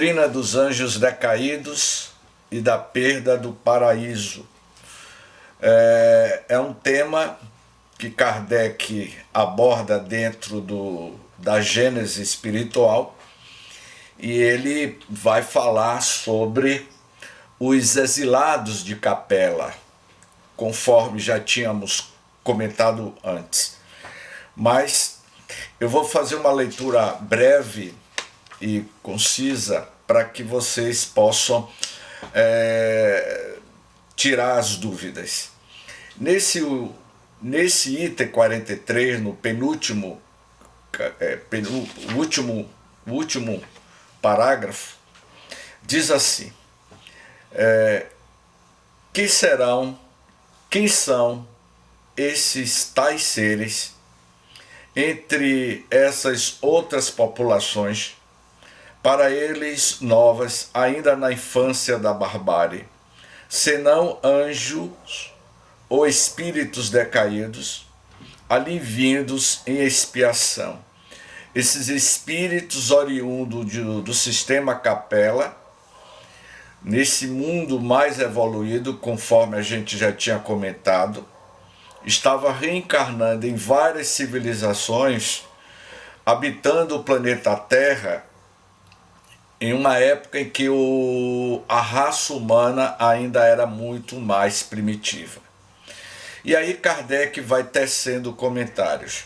doutrina dos anjos decaídos e da perda do paraíso. É um tema que Kardec aborda dentro da Gênese espiritual, e ele vai falar sobre os exilados de Capela, conforme já tínhamos comentado antes. Mas eu vou fazer uma leitura breve e concisa para que vocês possam tirar as dúvidas. Nesse item 43, no último parágrafo, diz assim: quem são esses tais seres entre essas outras populações, para eles novas, ainda na infância da barbárie, senão anjos ou espíritos decaídos, ali vindos em expiação. Esses espíritos oriundos do sistema Capela, nesse mundo mais evoluído, conforme a gente já tinha comentado, estava reencarnando em várias civilizações, habitando o planeta Terra, em uma época em que a raça humana ainda era muito mais primitiva. E aí Kardec vai tecendo comentários.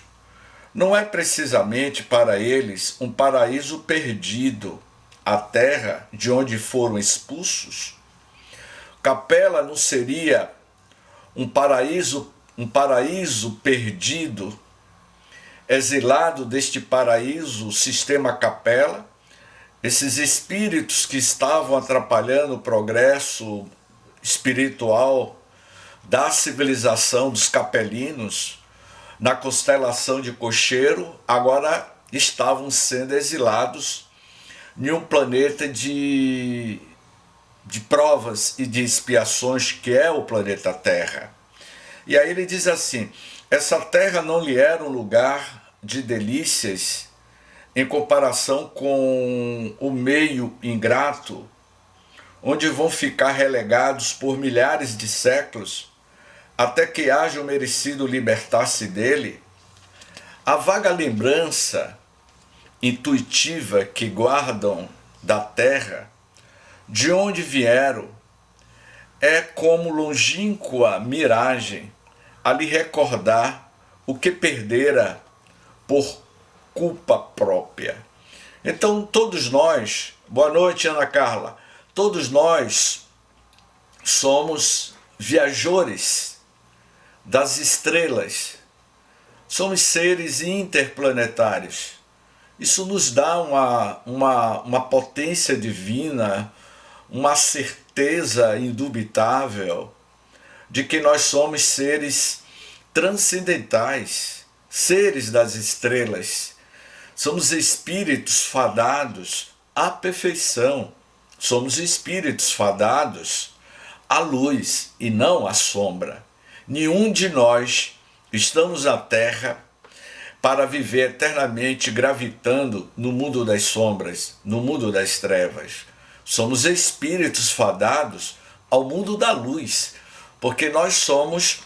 Não é precisamente para eles um paraíso perdido, a terra de onde foram expulsos? Capela não seria um paraíso perdido, exilado deste paraíso, o sistema Capela? Esses espíritos que estavam atrapalhando o progresso espiritual da civilização dos capelinos na constelação de Cocheiro, agora estavam sendo exilados em um planeta de provas e de expiações, que é o planeta Terra. E aí ele diz assim: essa terra não lhe era um lugar de delícias em comparação com o meio ingrato, onde vão ficar relegados por milhares de séculos, até que hajam merecido libertar-se dele? A vaga lembrança intuitiva que guardam da terra, de onde vieram, é como longínqua miragem a lhe recordar o que perdera por culpa própria. Então todos nós, boa noite Ana Carla, todos nós somos viajores das estrelas, somos seres interplanetários. Isso nos dá uma potência divina, uma certeza indubitável de que nós somos seres transcendentais, seres das estrelas. Somos espíritos fadados à perfeição, somos espíritos fadados à luz e não à sombra. Nenhum de nós estamos na Terra para viver eternamente gravitando no mundo das sombras, no mundo das trevas. Somos espíritos fadados ao mundo da luz, porque nós somos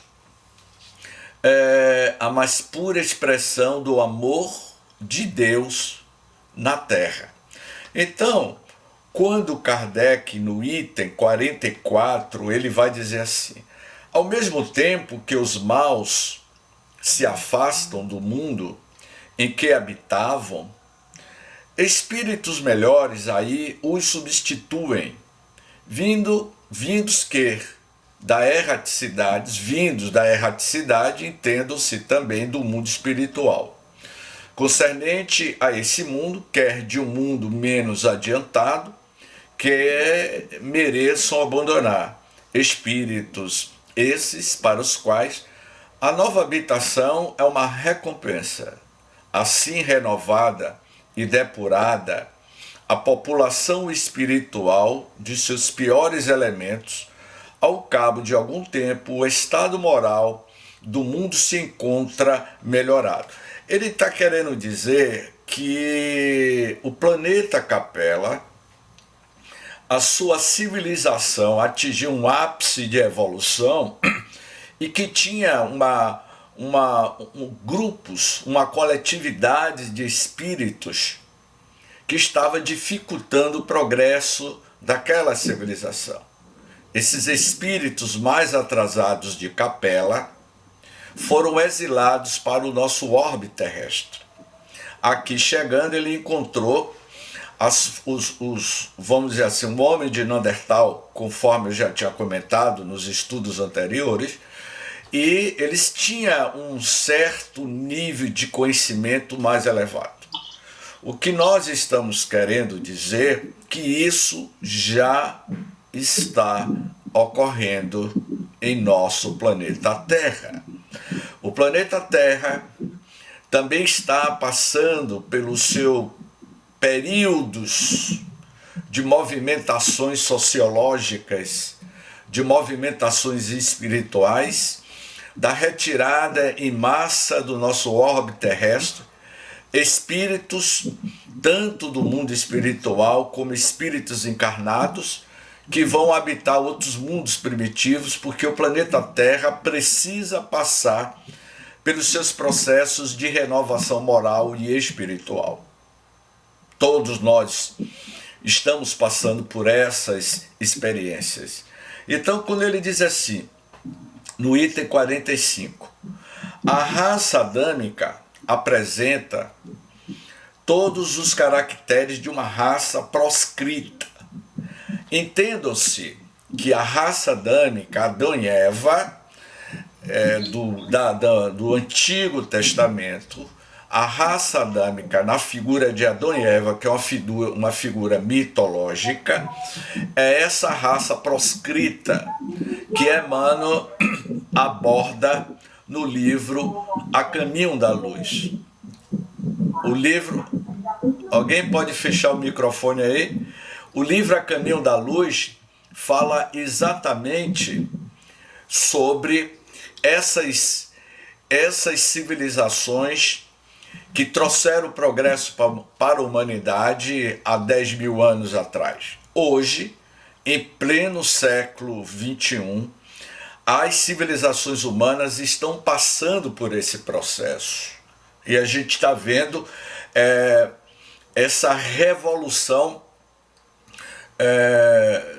a mais pura expressão do amor de Deus na Terra. Então, quando Kardec, no item 44, ele vai dizer assim: ao mesmo tempo que os maus se afastam do mundo em que habitavam, espíritos melhores aí os substituem, vindos da erraticidade, entendam-se também do mundo espiritual. Concernente a esse mundo, quer de um mundo menos adiantado, que mereçam abandonar, espíritos esses para os quais a nova habitação é uma recompensa. Assim renovada e depurada, a população espiritual de seus piores elementos, ao cabo de algum tempo, o estado moral do mundo se encontra melhorado. Ele está querendo dizer que o planeta Capela a sua civilização atingiu um ápice de evolução e que tinha grupos, uma coletividade de espíritos que estava dificultando o progresso daquela civilização. Esses espíritos mais atrasados de Capela foram exilados para o nosso orbe terrestre. Aqui chegando, ele encontrou vamos dizer assim, o homem de Neandertal, conforme eu já tinha comentado nos estudos anteriores, e eles tinham um certo nível de conhecimento mais elevado. O que nós estamos querendo dizer é que isso já está ocorrendo em nosso planeta Terra. O planeta Terra também está passando pelos seus períodos de movimentações sociológicas, de movimentações espirituais, da retirada em massa do nosso orbe terrestre, espíritos, tanto do mundo espiritual como espíritos encarnados, que vão habitar outros mundos primitivos, porque o planeta Terra precisa passar pelos seus processos de renovação moral e espiritual. Todos nós estamos passando por essas experiências. Então, quando ele diz assim, no item 45, a raça adâmica apresenta todos os caracteres de uma raça proscrita. Entendam-se que a raça adâmica, Adão e Eva, do Antigo Testamento, a raça adâmica na figura de Adão e Eva, que é uma figura mitológica, é essa raça proscrita que Emmanuel aborda no livro A Caminho da Luz. O livro... Alguém pode fechar o microfone aí? O livro A Caminho da Luz fala exatamente sobre essas civilizações que trouxeram o progresso para a humanidade há 10 mil anos atrás. Hoje, em pleno século XXI, as civilizações humanas estão passando por esse processo. E a gente está vendo essa revolução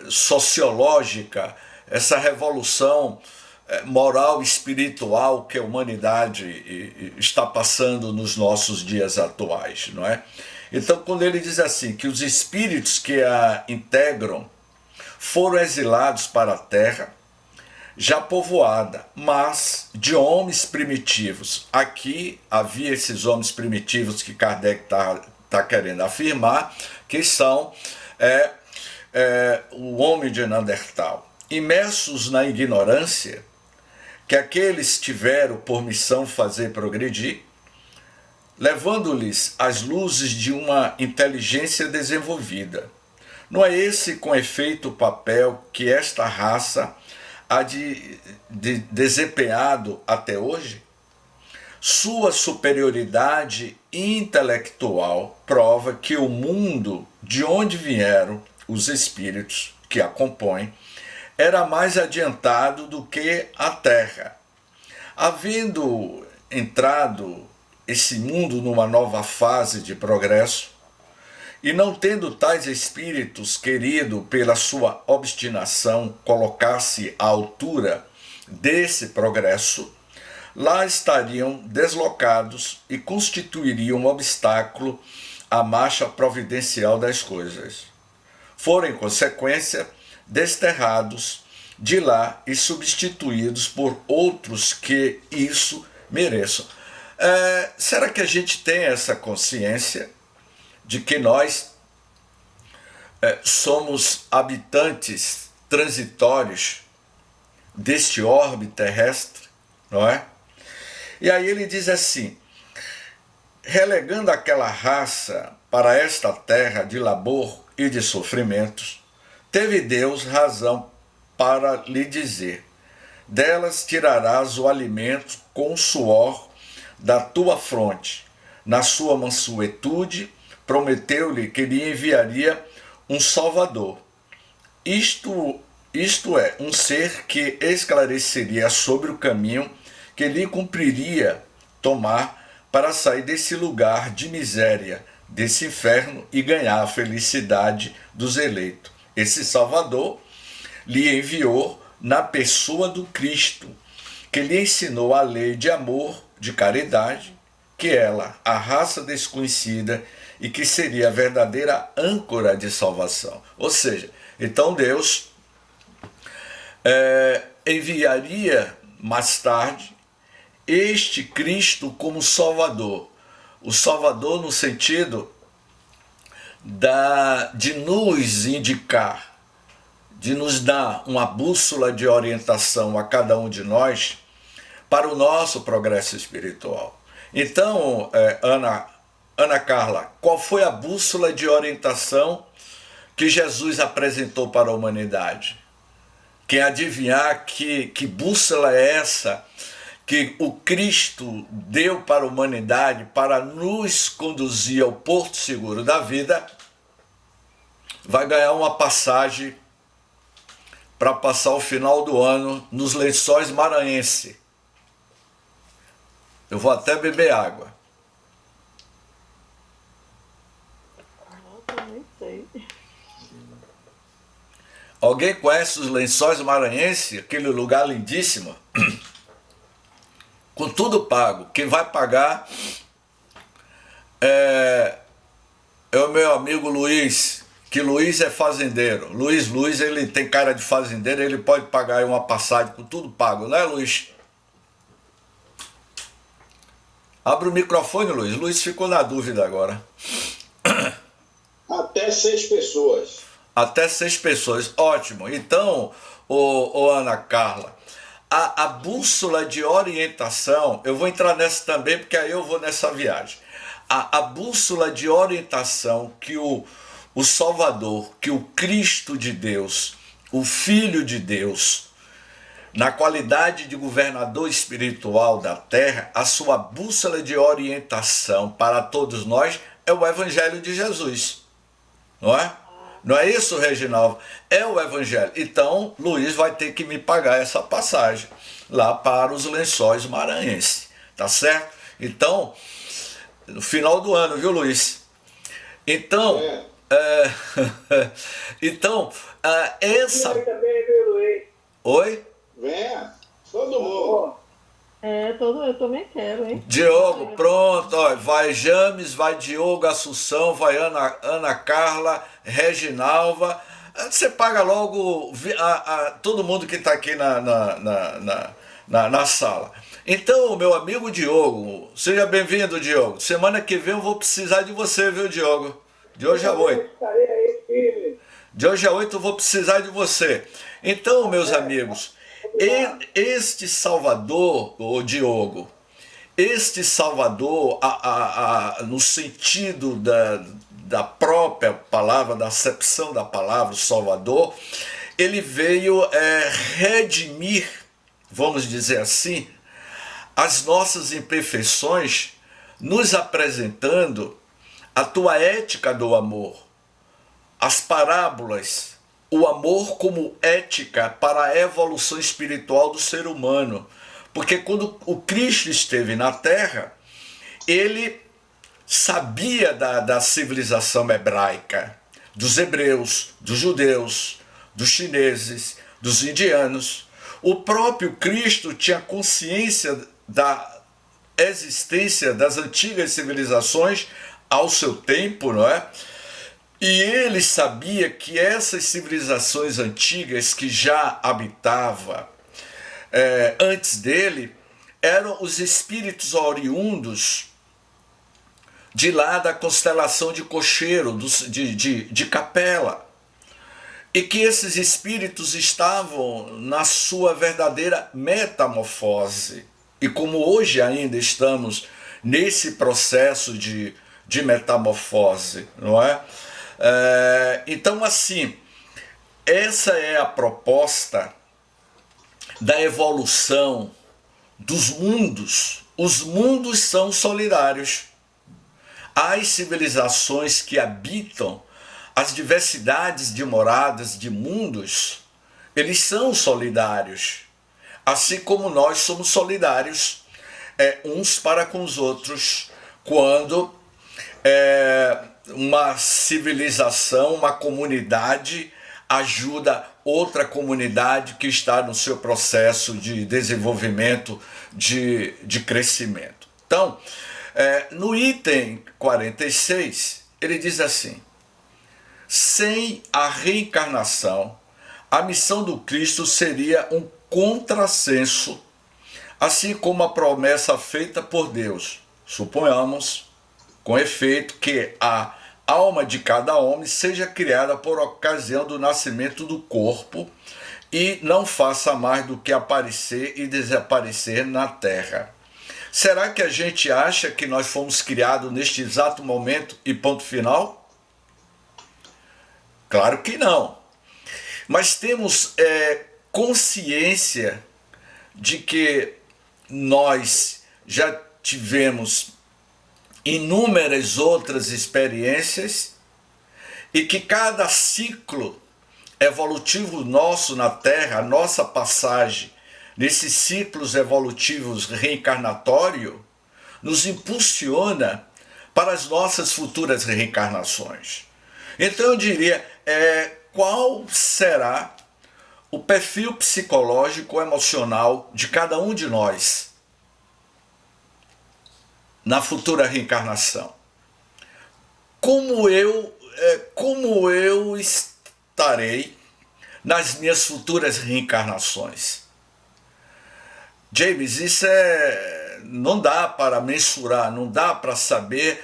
sociológica, essa revolução moral e espiritual que a humanidade está passando nos nossos dias atuais, não é? Então, quando ele diz assim, que os espíritos que a integram foram exilados para a Terra, já povoada, mas de homens primitivos. Aqui havia esses homens primitivos que Kardec está querendo afirmar, que são o homem de Neandertal, imersos na ignorância, que aqueles tiveram por missão fazer progredir, levando-lhes as luzes de uma inteligência desenvolvida. Não é esse, com efeito, o papel que esta raça há de desempenhado até hoje? Sua superioridade intelectual prova que o mundo de onde vieram os espíritos que a compõem era mais adiantado do que a Terra. Havendo entrado esse mundo numa nova fase de progresso, e não tendo tais espíritos querido pela sua obstinação colocar-se à altura desse progresso, lá estariam deslocados e constituiriam um obstáculo à marcha providencial das coisas. Foram, em consequência, desterrados de lá e substituídos por outros que isso mereçam. Será que a gente tem essa consciência de que nós somos habitantes transitórios deste orbe terrestre, não é? E aí ele diz assim, relegando aquela raça para esta terra de labor e de sofrimentos, teve Deus razão para lhe dizer, delas tirarás o alimento com o suor da tua fronte. Na sua mansuetude, prometeu-lhe que lhe enviaria um Salvador. Isto, isto é, um ser que esclareceria sobre o caminho que lhe cumpriria tomar para sair desse lugar de miséria, desse inferno e ganhar a felicidade dos eleitos. Esse Salvador lhe enviou na pessoa do Cristo, que lhe ensinou a lei de amor, de caridade, que ela, a raça desconhecida, e que seria a verdadeira âncora de salvação. Ou seja, então Deus enviaria mais tarde este Cristo como Salvador. O Salvador no sentido de nos indicar, de nos dar uma bússola de orientação a cada um de nós para o nosso progresso espiritual. Então, Ana Carla, qual foi a bússola de orientação que Jesus apresentou para a humanidade? Quem adivinhar que bússola é essa que o Cristo deu para a humanidade para nos conduzir ao porto seguro da vida, vai ganhar uma passagem para passar o final do ano nos Lençóis Maranhenses. Eu vou até beber água. Eu nem sei. Alguém conhece os Lençóis Maranhenses? Aquele lugar lindíssimo? Com tudo pago. Quem vai pagar é o meu amigo Luiz, que Luiz é fazendeiro. Luiz, ele tem cara de fazendeiro, ele pode pagar aí uma passagem com tudo pago, né, Luiz? Abre o microfone, Luiz. Luiz ficou na dúvida agora. Até 6 pessoas. Até 6 pessoas. Ótimo. Então, Ana Carla, a bússola de orientação, eu vou entrar nessa também, porque aí eu vou nessa viagem. A bússola de orientação que o Salvador, que o Cristo de Deus, o Filho de Deus, na qualidade de governador espiritual da terra, a sua bússola de orientação para todos nós é o Evangelho de Jesus. Não é? Não é isso, Reginaldo? É o Evangelho. Então, Luiz vai ter que me pagar essa passagem lá para os Lençóis Maranhenses. Tá certo? Então, no final do ano, viu, Luiz? Então, então, essa... também, viu, Luiz? Oi? Venha, todo mundo. Eu também quero, hein? Diogo, pronto, ó, vai James, vai Diogo, Assunção, vai Ana Carla, Reginalva. Você paga logo todo mundo que está aqui na sala. Então, meu amigo Diogo, seja bem-vindo, Diogo. Semana que vem eu vou precisar de você, viu, Diogo? De hoje a 8. De hoje a 8 eu vou precisar de você. Então, meus amigos, este Salvador, o Diogo, este Salvador, no sentido da própria palavra, da acepção da palavra, o Salvador, ele veio redimir, vamos dizer assim, as nossas imperfeições, nos apresentando a tua ética do amor, as parábolas, o amor como ética para a evolução espiritual do ser humano. Porque quando o Cristo esteve na Terra, ele sabia da civilização hebraica, dos hebreus, dos judeus, dos chineses, dos indianos. O próprio Cristo tinha consciência da existência das antigas civilizações ao seu tempo, não é? E ele sabia que essas civilizações antigas que já habitava antes dele eram os espíritos oriundos de lá da constelação de Cocheiro, de Capela. E que esses espíritos estavam na sua verdadeira metamorfose. E como hoje ainda estamos nesse processo de metamorfose, não é? Então, assim, essa é a proposta da evolução dos mundos. Os mundos são solidários. As civilizações que habitam as diversidades de moradas, de mundos, eles são solidários, assim como nós somos solidários uns para com os outros, quando uma civilização, uma comunidade ajuda outra comunidade que está no seu processo de desenvolvimento, de crescimento. Então, no item 46, ele diz assim: sem a reencarnação, a missão do Cristo seria um contrassenso, assim como a promessa feita por Deus. Suponhamos, com efeito, que a alma de cada homem seja criada por ocasião do nascimento do corpo e não faça mais do que aparecer e desaparecer na terra. Será que a gente acha que nós fomos criados neste exato momento e ponto final? Claro que não. Mas temos consciência de que nós já tivemos inúmeras outras experiências e que cada ciclo evolutivo nosso na Terra, a nossa passagem nesses ciclos evolutivos reencarnatórios, nos impulsiona para as nossas futuras reencarnações. Então eu diria, qual será o perfil psicológico emocional de cada um de nós na futura reencarnação? Como eu estarei nas minhas futuras reencarnações? James, isso não dá para mensurar, não dá para saber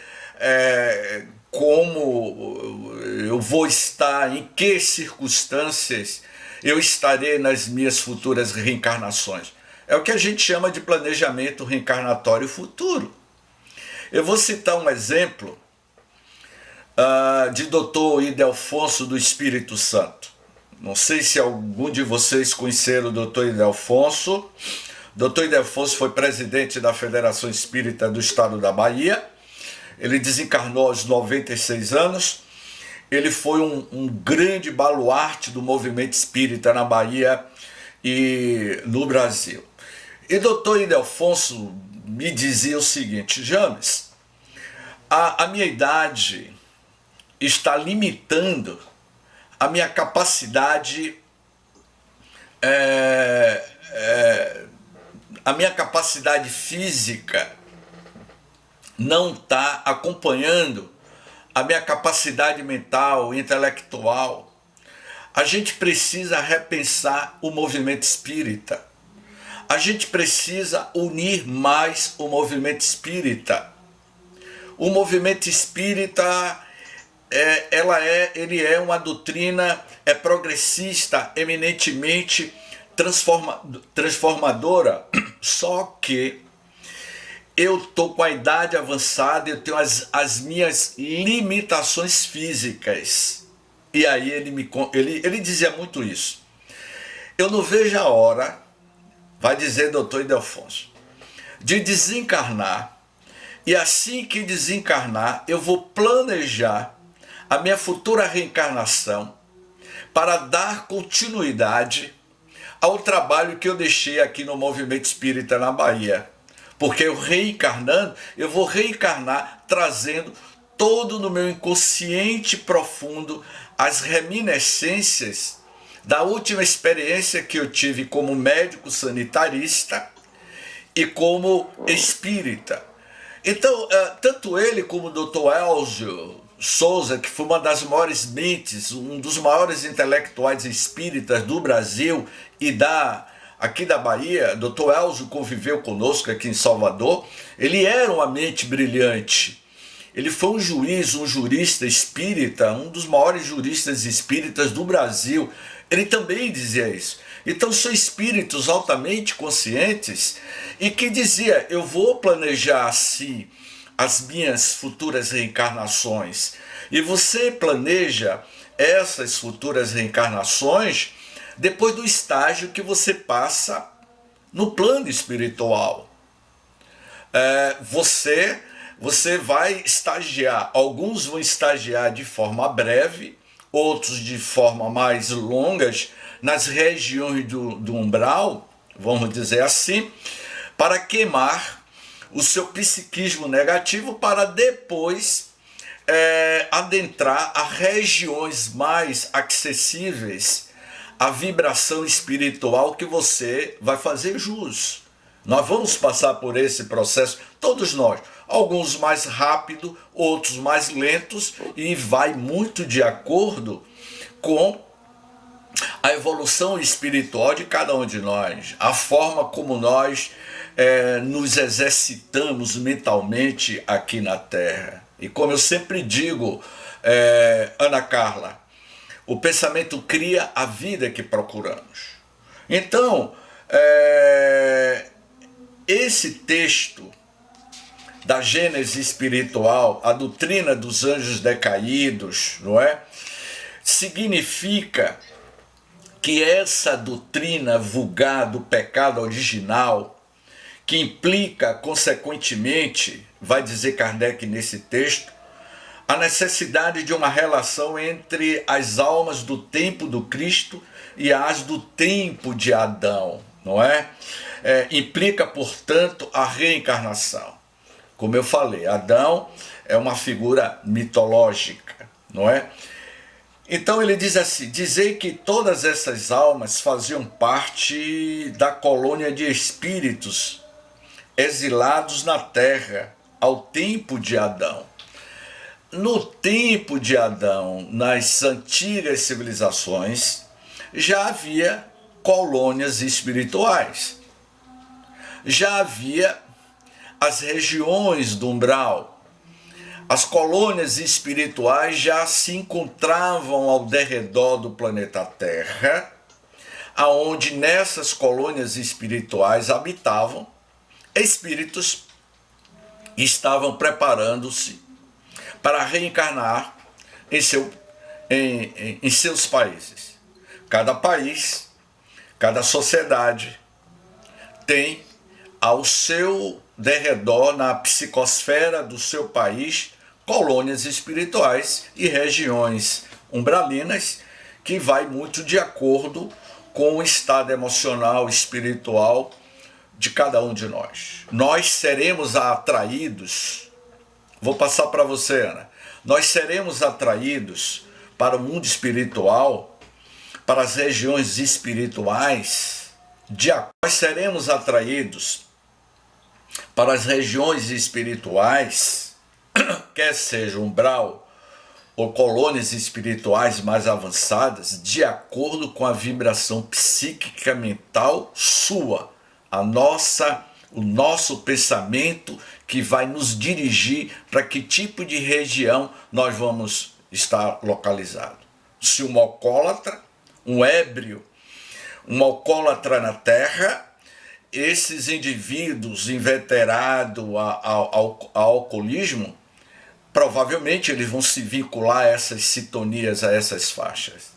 como eu vou estar, em que circunstâncias eu estarei nas minhas futuras reencarnações. É o que a gente chama de planejamento reencarnatório futuro. Eu vou citar um exemplo de Dr. Ildefonso do Espírito Santo. Não sei se algum de vocês conheceram o Dr. Ildefonso. Dr. Ildefonso foi presidente da Federação Espírita do Estado da Bahia. Ele desencarnou aos 96 anos. Ele foi um grande baluarte do movimento espírita na Bahia e no Brasil. E Dr. Ildefonso me dizia o seguinte: James, a minha idade está limitando a minha capacidade, a minha capacidade física não está acompanhando a minha capacidade mental, intelectual. A gente precisa repensar o movimento espírita. A gente precisa unir mais o movimento espírita. O movimento espírita, ele é uma doutrina progressista, eminentemente transformadora, só que eu estou com a idade avançada, eu tenho as minhas limitações físicas. E aí ele dizia muito isso. Eu não vejo a hora, vai dizer Dr. Ildefonso, de desencarnar, e assim que desencarnar, eu vou planejar a minha futura reencarnação para dar continuidade ao trabalho que eu deixei aqui no Movimento Espírita na Bahia. Porque eu reencarnando, eu vou reencarnar trazendo todo no meu inconsciente profundo as reminiscências da última experiência que eu tive como médico sanitarista e como espírita. Então, tanto ele como o Dr. Elzio Souza, que foi uma das maiores mentes, um dos maiores intelectuais espíritas do Brasil e aqui da Bahia, Dr. Elzio conviveu conosco aqui em Salvador. Ele era uma mente brilhante. Ele foi um juiz, um jurista espírita, um dos maiores juristas espíritas do Brasil. Ele também dizia isso. Então são espíritos altamente conscientes e que dizia: eu vou planejar assim as minhas futuras reencarnações. E você planeja essas futuras reencarnações depois do estágio que você passa no plano espiritual. Você vai estagiar, alguns vão estagiar de forma breve, outros de forma mais longas, nas regiões do umbral, vamos dizer assim, para queimar o seu psiquismo negativo para depois adentrar a regiões mais acessíveis à vibração espiritual que você vai fazer jus. Nós vamos passar por esse processo, todos nós, alguns mais rápido, outros mais lentos, e vai muito de acordo com a evolução espiritual de cada um de nós, a forma como nós nos exercitamos mentalmente aqui na Terra. E como eu sempre digo, Ana Carla, o pensamento cria a vida que procuramos. Então, esse texto da Gênese espiritual, a doutrina dos anjos decaídos, não é? Significa que essa doutrina vulgar do pecado original, que implica, consequentemente, vai dizer Kardec nesse texto, a necessidade de uma relação entre as almas do tempo do Cristo e as do tempo de Adão, não é? Implica, portanto, a reencarnação. Como eu falei, Adão é uma figura mitológica, não é? Então ele diz assim, dizer que todas essas almas faziam parte da colônia de espíritos exilados na Terra ao tempo de Adão. No tempo de Adão, nas antigas civilizações, já havia colônias espirituais. Já havia as regiões do umbral. As colônias espirituais já se encontravam ao derredor do planeta Terra, aonde nessas colônias espirituais habitavam espíritos que estavam preparando-se para reencarnar em seus países. Cada país, cada sociedade tem ao seu derredor, na psicosfera do seu país, colônias espirituais e regiões umbralinas, que vai muito de acordo com o estado emocional, espiritual de cada um de nós. Nós seremos atraídos, vou passar para você, Ana, nós seremos atraídos para o mundo espiritual, para as regiões espirituais, nós seremos atraídos para as regiões espirituais, quer seja umbral ou colônias espirituais mais avançadas, de acordo com a vibração psíquica mental sua, o nosso pensamento que vai nos dirigir para que tipo de região nós vamos estar localizados. Se um alcoólatra, um ébrio, um alcoólatra na terra, esses indivíduos inveterados ao alcoolismo, provavelmente eles vão se vincular a essas sintonias, a essas faixas.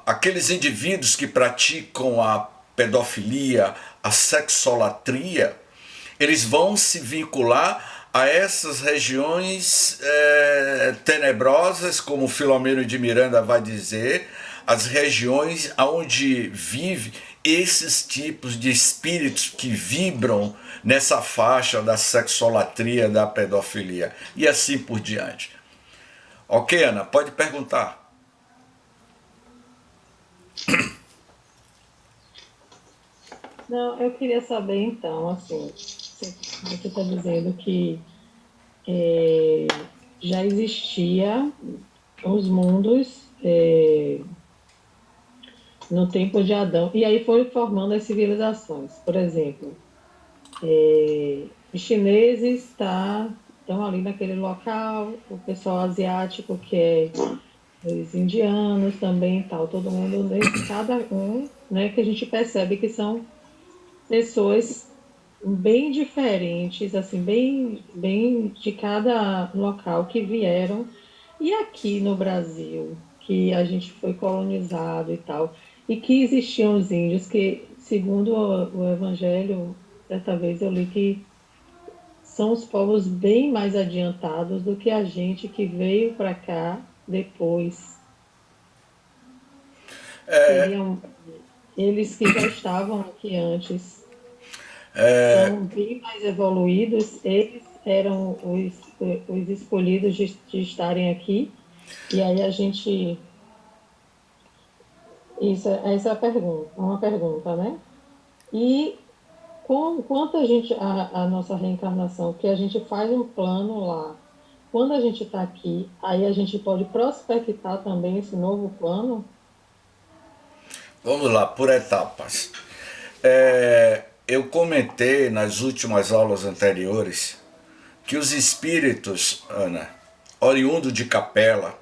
Aqueles indivíduos que praticam a pedofilia, a sexolatria, eles vão se vincular a essas regiões tenebrosas, como Filomeno de Miranda vai dizer, as regiões onde vive esses tipos de espíritos que vibram nessa faixa da sexolatria, da pedofilia, e assim por diante. Ok, Ana, pode perguntar. Não, eu queria saber então, assim, você está dizendo que já existia os mundos no tempo de Adão, e aí foi formando as civilizações. Por exemplo, os chineses estão ali naquele local, o pessoal asiático, que é os indianos também, tal, todo mundo, cada um, né, que a gente percebe que são pessoas bem diferentes, assim, bem de cada local que vieram. E aqui no Brasil, que a gente foi colonizado e tal, e que existiam os índios que, segundo o Evangelho, certa vez eu li que são os povos bem mais adiantados do que a gente que veio para cá depois. Seriam eles que já estavam aqui antes. São bem mais evoluídos, eles eram os escolhidos de estarem aqui. E aí a gente... essa é uma pergunta, né? E quanto a nossa reencarnação, que a gente faz um plano lá, quando a gente está aqui, aí a gente pode prospectar também esse novo plano? Vamos lá, por etapas. Eu comentei nas últimas aulas anteriores que os espíritos, Ana, oriundo de Capela,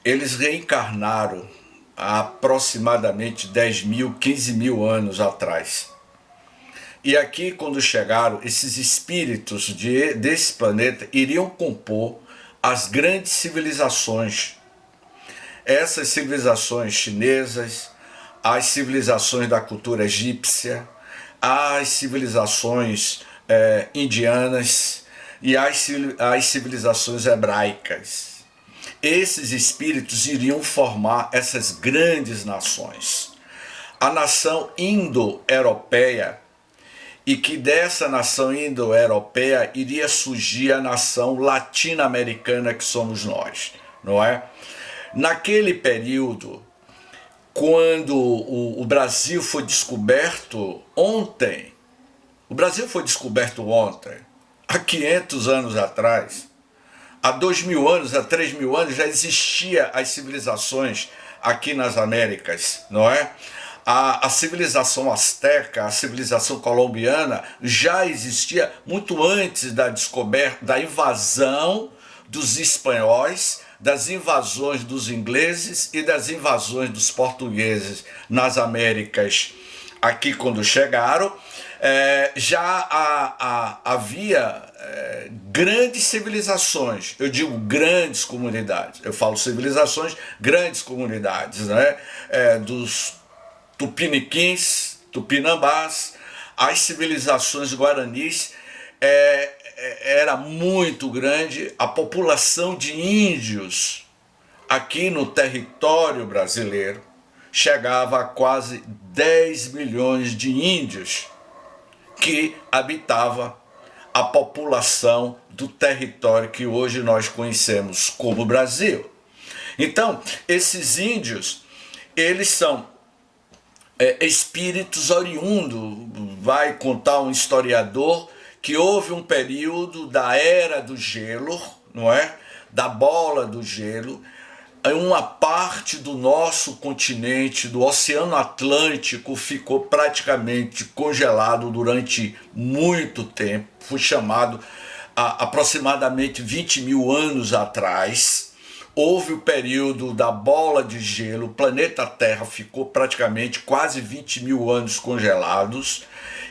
eles reencarnaram há aproximadamente 10 mil, 15 mil anos atrás. E aqui, quando chegaram, esses espíritos desse planeta iriam compor as grandes civilizações. Essas civilizações chinesas, as civilizações da cultura egípcia, as civilizações indianas e as civilizações hebraicas. Esses espíritos iriam formar essas grandes nações. A nação indo-europeia, e que dessa nação indo-europeia iria surgir a nação latino-americana que somos nós, não é? Naquele período, quando o Brasil foi descoberto ontem, há 500 anos atrás, há 2.000 anos, há 3.000 anos, já existia as civilizações aqui nas Américas, não é? A civilização asteca, a civilização colombiana já existia muito antes da descoberta, da invasão dos espanhóis, das invasões dos ingleses e das invasões dos portugueses nas Américas. Aqui, quando chegaram, havia grandes civilizações. Eu digo grandes comunidades. Eu falo civilizações, grandes comunidades, né? Dos tupiniquins, tupinambás, as civilizações guaranis. Era muito grande. A população de índios aqui no território brasileiro chegava a quase 10 milhões de índios que habitava a população do território que hoje nós conhecemos como Brasil. Então, esses índios, eles são espíritos oriundos. Vai contar um historiador que houve um período da era do gelo, não é? Da bola do gelo, uma parte do nosso continente, do Oceano Atlântico, ficou praticamente congelado durante muito tempo. Foi chamado aproximadamente 20.000 anos atrás. Houve o período da bola de gelo, o planeta Terra ficou praticamente quase 20.000 anos congelados,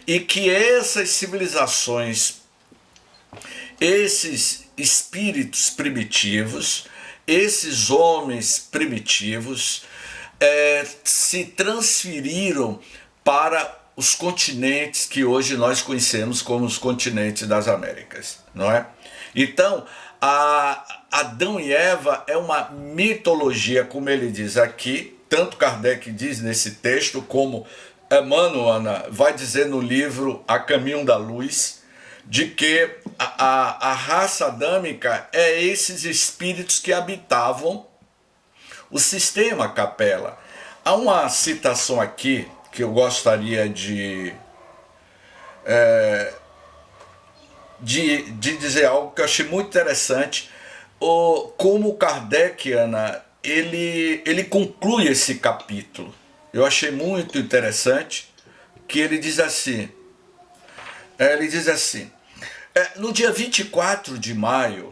e que essas civilizações, esses espíritos primitivos, esses homens primitivos se transferiram para os continentes que hoje nós conhecemos como os continentes das Américas, não é? Então, Adão e Eva é uma mitologia, como ele diz aqui, tanto Kardec diz nesse texto, como Emmanuel vai dizer no livro A Caminho da Luz, de que a raça adâmica é esses espíritos que habitavam o sistema Capela. Há uma citação aqui que eu gostaria de dizer algo que eu achei muito interessante, como Kardec, Ana, ele conclui esse capítulo. Eu achei muito interessante que ele diz assim, no dia 24 de maio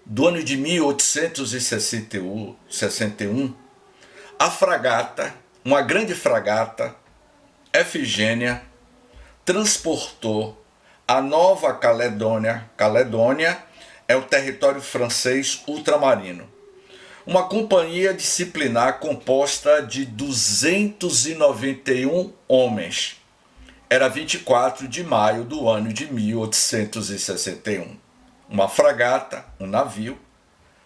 do ano de 1861, a fragata, uma grande fragata, Efigênia, transportou a Nova Caledônia é o território francês ultramarino, uma companhia disciplinar composta de 291 homens, Era 24 de maio do ano de 1861. Uma fragata, um navio,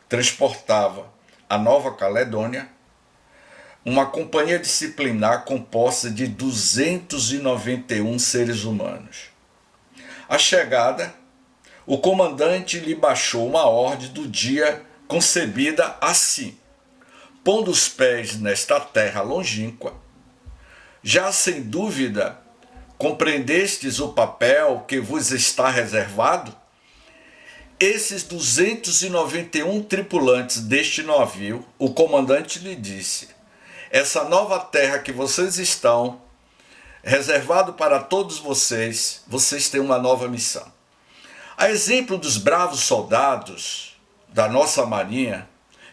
transportava a Nova Caledônia uma companhia disciplinar composta de 291 seres humanos. À chegada, o comandante lhe baixou uma ordem do dia concebida assim: pondo os pés nesta terra longínqua, já sem dúvida compreendestes o papel que vos está reservado? Esses 291 tripulantes deste navio, o comandante lhe disse: essa nova terra que vocês estão, reservado para todos vocês, vocês têm uma nova missão. A exemplo dos bravos soldados da nossa marinha,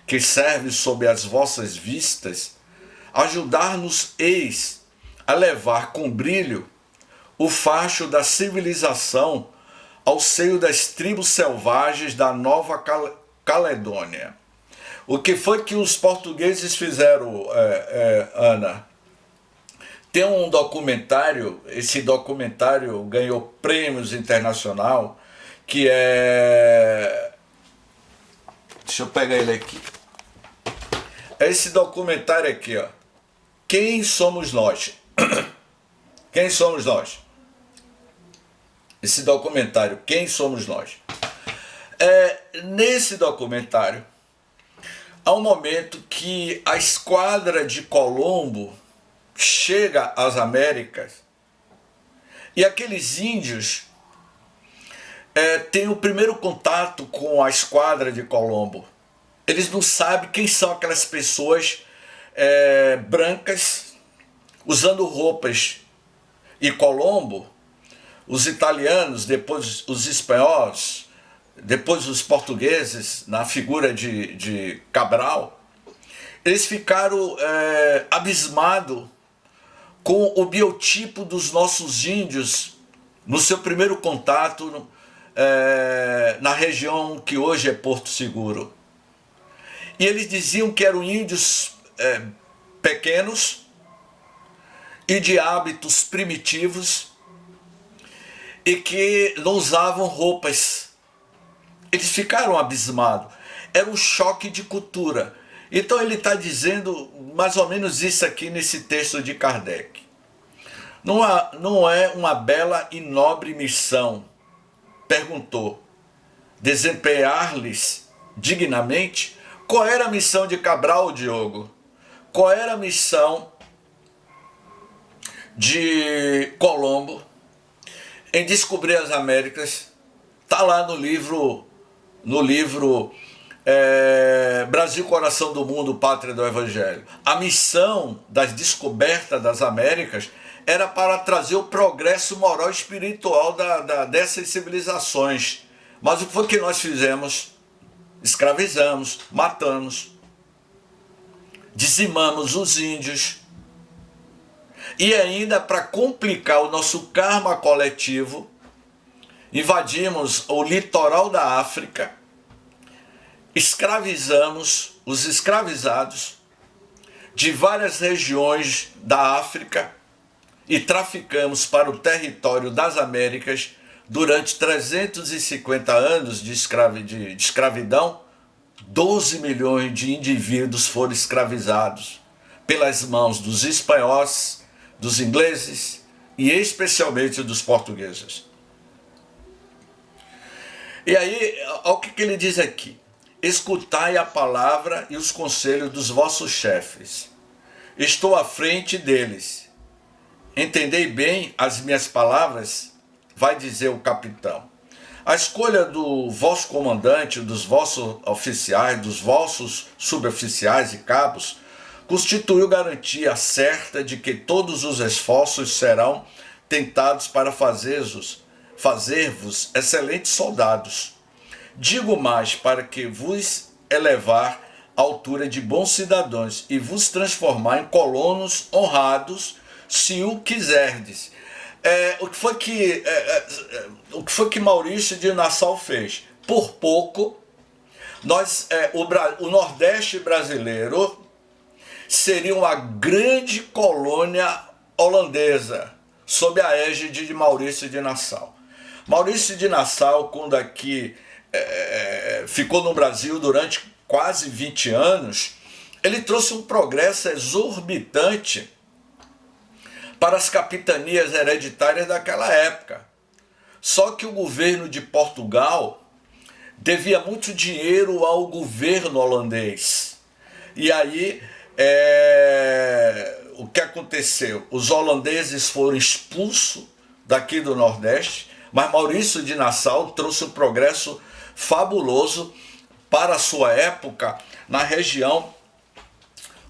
que servem sob as vossas vistas, ajudar-nos eis a levar com brilho o facho da civilização ao seio das tribos selvagens da Nova Caledônia. O que foi que os portugueses fizeram, Ana? Tem um documentário, esse documentário ganhou prêmios internacional, que é... Deixa eu pegar ele aqui. É esse documentário aqui, ó. Quem somos nós? Quem somos nós? Esse documentário, Quem somos nós? Nesse documentário, há um momento que a esquadra de Colombo chega às Américas e aqueles índios têm o primeiro contato com a esquadra de Colombo. Eles não sabem quem são aquelas pessoas brancas usando roupas. E Colombo, os italianos, depois os espanhóis, depois os portugueses, na figura de Cabral, eles ficaram abismados com o biotipo dos nossos índios no seu primeiro contato na região que hoje é Porto Seguro. E eles diziam que eram índios pequenos e de hábitos primitivos e que não usavam roupas. Eles ficaram abismados. Era um choque de cultura. Então ele está dizendo mais ou menos isso aqui nesse texto de Kardec. Não é uma bela e nobre missão, perguntou, desempenhar-lhes dignamente? Qual era a missão de Cabral, Diogo? Qual era a missão de Colombo em descobrir as Américas? Está lá no livro Brasil, Coração do Mundo, Pátria do Evangelho. A missão das descobertas das Américas era para trazer o progresso moral e espiritual dessas civilizações. Mas o que foi que nós fizemos? Escravizamos, matamos, dizimamos os índios. E ainda, para complicar o nosso karma coletivo, invadimos o litoral da África, escravizamos os escravizados de várias regiões da África e traficamos para o território das Américas durante 350 anos de escravidão. 12 milhões de indivíduos foram escravizados pelas mãos dos espanhóis, dos ingleses e especialmente dos portugueses. E aí, olha o que ele diz aqui: escutai a palavra e os conselhos dos vossos chefes. Estou à frente deles. Entendei bem as minhas palavras, vai dizer o capitão. A escolha do vosso comandante, dos vossos oficiais, dos vossos suboficiais e cabos, constituiu garantia certa de que todos os esforços serão tentados para fazer-vos excelentes soldados. Digo mais, para que vos elevar à altura de bons cidadãos e vos transformar em colonos honrados, se o quiserdes. O que foi que Maurício de Nassau fez? Por pouco, o Nordeste brasileiro seria uma grande colônia holandesa, sob a égide de Maurício de Nassau. Maurício de Nassau, quando aqui ficou no Brasil durante quase 20 anos, ele trouxe um progresso exorbitante para as capitanias hereditárias daquela época. Só que o governo de Portugal devia muito dinheiro ao governo holandês. E aí, o que aconteceu? Os holandeses foram expulsos daqui do Nordeste, mas Maurício de Nassau trouxe um progresso fabuloso para a sua época na região,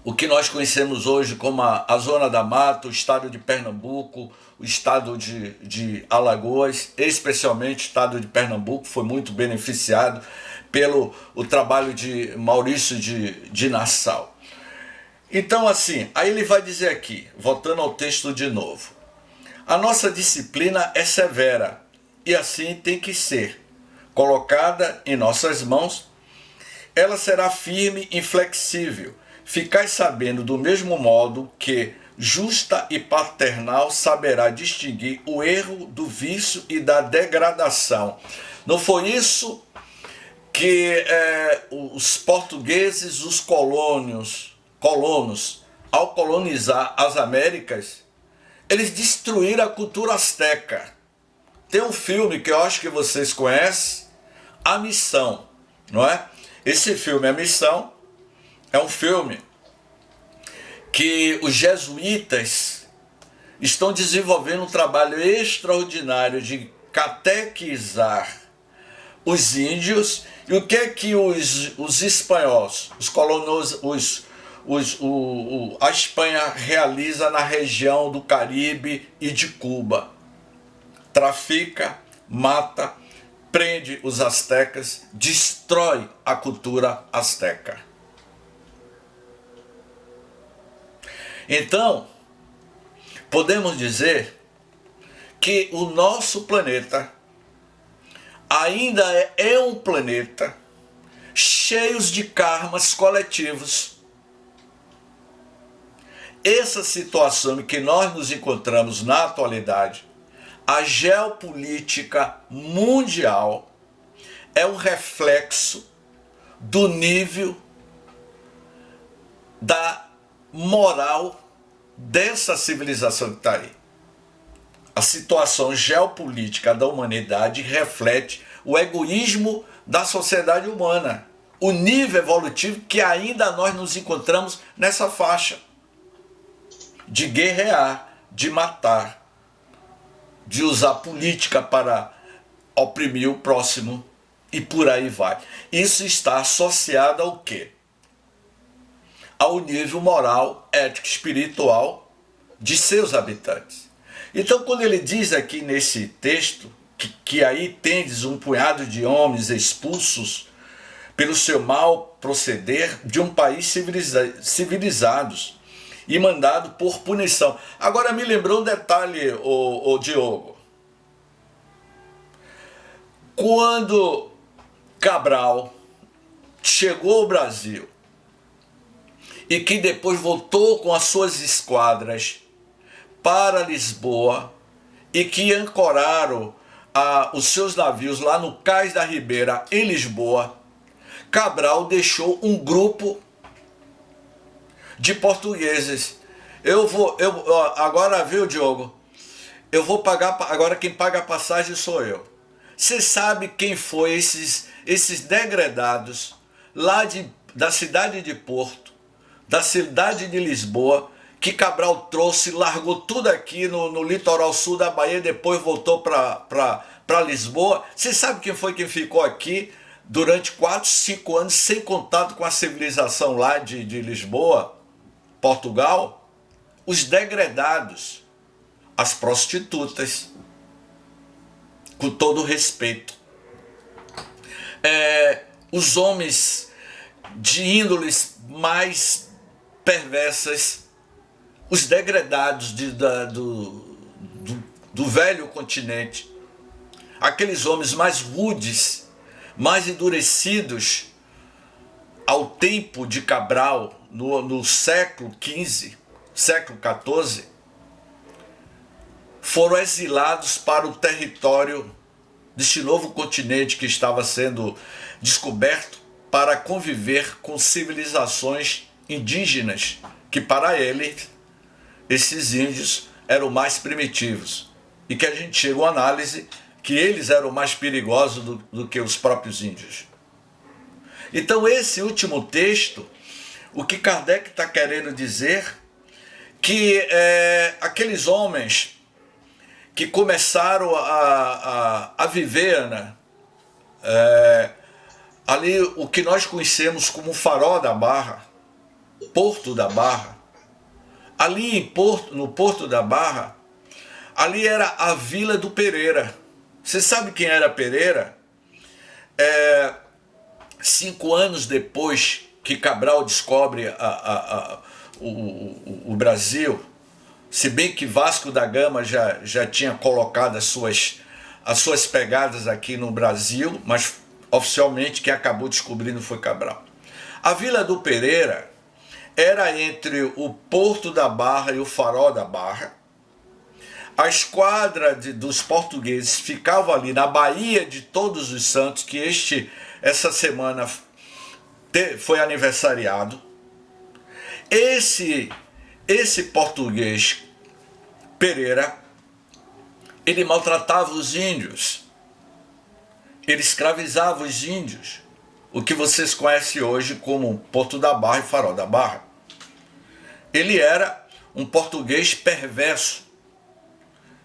o que nós conhecemos hoje como a Zona da Mata, o estado de Pernambuco, o estado de Alagoas, especialmente o estado de Pernambuco, foi muito beneficiado pelo o trabalho de Maurício de Nassau. Então, assim, aí ele vai dizer aqui, voltando ao texto de novo: a nossa disciplina é severa, e assim tem que ser. Colocada em nossas mãos, ela será firme e inflexível. Ficais sabendo do mesmo modo que justa e paternal saberá distinguir o erro do vício e da degradação. Não foi isso que os portugueses, os colonos, ao colonizar as Américas, eles destruíram a cultura asteca. Tem um filme que eu acho que vocês conhecem, A Missão, não é? Esse filme, A Missão, é um filme que os jesuítas estão desenvolvendo um trabalho extraordinário de catequizar os índios. E o que é que os espanhóis, os colonos, a Espanha realiza na região do Caribe e de Cuba? Trafica, mata, prende os astecas, destrói a cultura asteca. Então, podemos dizer que o nosso planeta ainda é um planeta cheio de karmas coletivos. Essa situação em que nós nos encontramos na atualidade, a geopolítica mundial, é um reflexo do nível da moral dessa civilização que está aí. A situação geopolítica da humanidade reflete o egoísmo da sociedade humana, o nível evolutivo que ainda nós nos encontramos nessa faixa de guerrear, de matar, de usar política para oprimir o próximo e por aí vai. Isso está associado ao quê? Ao nível moral, ético, espiritual de seus habitantes. Então, quando ele diz aqui nesse texto que aí tendes um punhado de homens expulsos pelo seu mal proceder de um país civilizados e mandado por punição. Agora me lembrou um detalhe, o Diogo. Quando Cabral chegou ao Brasil e que depois voltou com as suas esquadras para Lisboa e que ancoraram os seus navios lá no Cais da Ribeira, em Lisboa, Cabral deixou um grupo de portugueses. Agora, viu, Diogo? Eu vou pagar, agora quem paga a passagem sou eu. Você sabe quem foi esses degredados lá da cidade de Porto, da cidade de Lisboa, que Cabral trouxe, largou tudo aqui no litoral sul da Bahia, depois voltou para Lisboa. Você sabe quem foi quem ficou aqui durante 4, 5 anos sem contato com a civilização lá de Lisboa, Portugal? Os degredados, as prostitutas, com todo respeito. Os homens de índoles mais perversas, os degredados do velho continente, aqueles homens mais rudes, mais endurecidos ao tempo de Cabral, no século XV, século XIV, foram exilados para o território deste novo continente que estava sendo descoberto para conviver com civilizações indígenas, que para ele, esses índios eram mais primitivos. E que a gente chegou à análise que eles eram mais perigosos do que os próprios índios. Então esse último texto, o que Kardec está querendo dizer, que aqueles homens que começaram a viver, né, ali o que nós conhecemos como Farol da Barra, Porto da Barra, ali no Porto da Barra, ali era a Vila do Pereira. Você sabe quem era Pereira? 5 anos depois que Cabral descobre o Brasil, se bem que Vasco da Gama já tinha colocado as suas pegadas aqui no Brasil, mas oficialmente quem acabou descobrindo foi Cabral. A Vila do Pereira era entre o Porto da Barra e o Farol da Barra. A esquadra dos portugueses ficava ali na Baía de Todos os Santos, que essa semana foi aniversariado. Esse português Pereira, ele maltratava os índios, ele escravizava os índios, o que vocês conhecem hoje como Porto da Barra e Farol da Barra. Ele era um português perverso,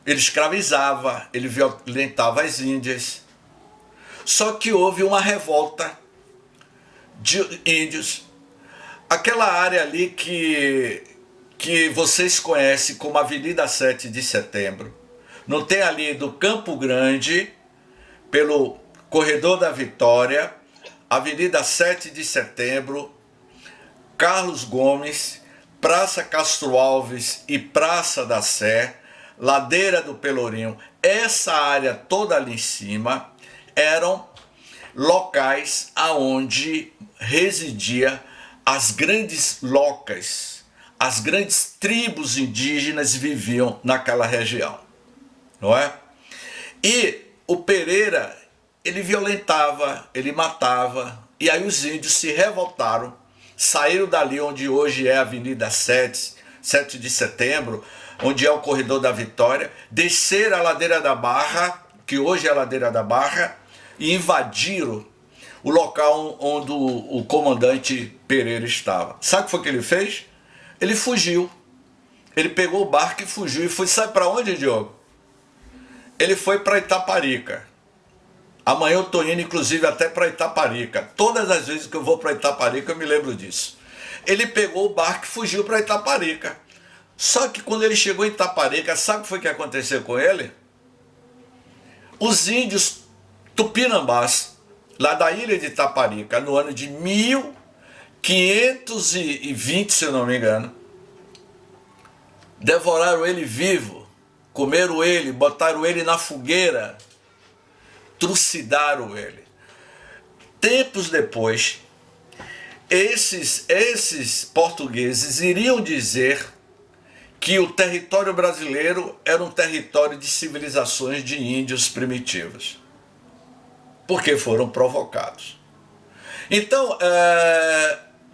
ele escravizava, ele violentava as índias. Só que houve uma revolta de índios. Aquela área ali que vocês conhecem como Avenida 7 de Setembro. Não tem ali do Campo Grande, pelo Corredor da Vitória, Avenida 7 de Setembro, Carlos Gomes, Praça Castro Alves e Praça da Sé, Ladeira do Pelourinho. Essa área toda ali em cima eram locais aonde residia as grandes locas, as grandes tribos indígenas viviam naquela região, não é? E o Pereira, ele violentava, ele matava, e aí os índios se revoltaram, saíram dali onde hoje é a Avenida 7 de Setembro, onde é o Corredor da Vitória, desceram a Ladeira da Barra, que hoje é a Ladeira da Barra, e invadiram o local onde o comandante Pereira estava. Sabe o que foi que ele fez? Ele fugiu. Ele pegou o barco e fugiu. E foi, sabe para onde, Diogo? Ele foi para Itaparica. Amanhã eu estou indo, inclusive, até para Itaparica. Todas as vezes que eu vou para Itaparica, eu me lembro disso. Ele pegou o barco e fugiu para Itaparica. Só que quando ele chegou em Itaparica, sabe o que foi que aconteceu com ele? Os índios tupinambás, lá da ilha de Itaparica, no ano de 1520, se eu não me engano, devoraram ele vivo, comeram ele, botaram ele na fogueira, trucidaram ele. Tempos depois, esses portugueses iriam dizer que o território brasileiro era um território de civilizações de índios primitivos, porque foram provocados. Então,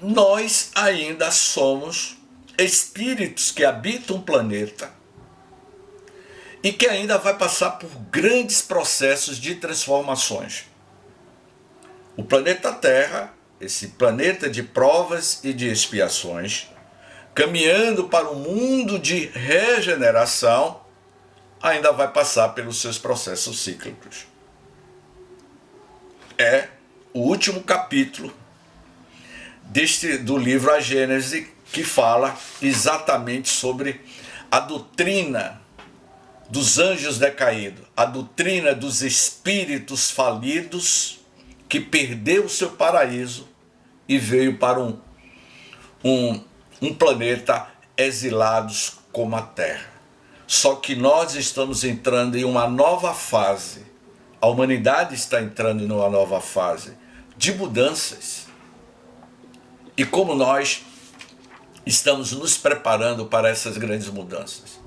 nós ainda somos espíritos que habitam o planeta e que ainda vai passar por grandes processos de transformações. O planeta Terra, esse planeta de provas e de expiações, caminhando para um mundo de regeneração, ainda vai passar pelos seus processos cíclicos. É o último capítulo do livro A Gênese, que fala exatamente sobre a doutrina dos anjos decaídos, a doutrina dos espíritos falidos que perdeu o seu paraíso e veio para um planeta exilados como a Terra. Só que nós estamos entrando em uma nova fase. A humanidade está entrando em uma nova fase de mudanças. E como nós estamos nos preparando para essas grandes mudanças?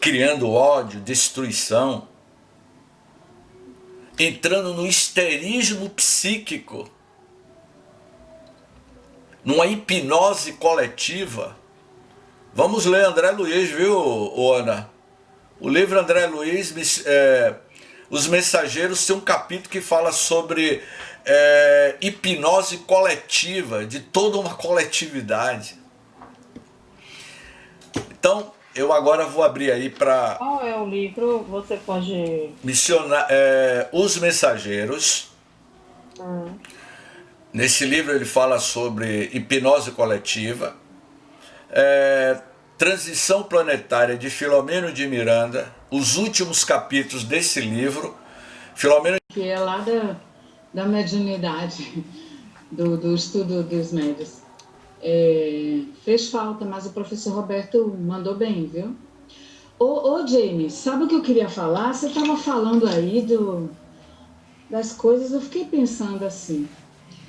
criando ódio, destruição, entrando no histerismo psíquico, numa hipnose coletiva. Vamos ler André Luiz, viu, Ana? O livro André Luiz, Os Mensageiros, tem um capítulo que fala sobre hipnose coletiva, de toda uma coletividade. Então, eu agora vou abrir aí para... Qual é o livro? Você pode... Os Mensageiros. Nesse livro ele fala sobre hipnose coletiva. Transição Planetária, de Filomeno de Miranda. Os últimos capítulos desse livro. Filomeno... Que é lá da mediunidade, do estudo dos médios. Fez falta, mas o professor Roberto mandou bem, viu? Ô Jamie, sabe o que eu queria falar? Você estava falando aí das coisas, eu fiquei pensando assim,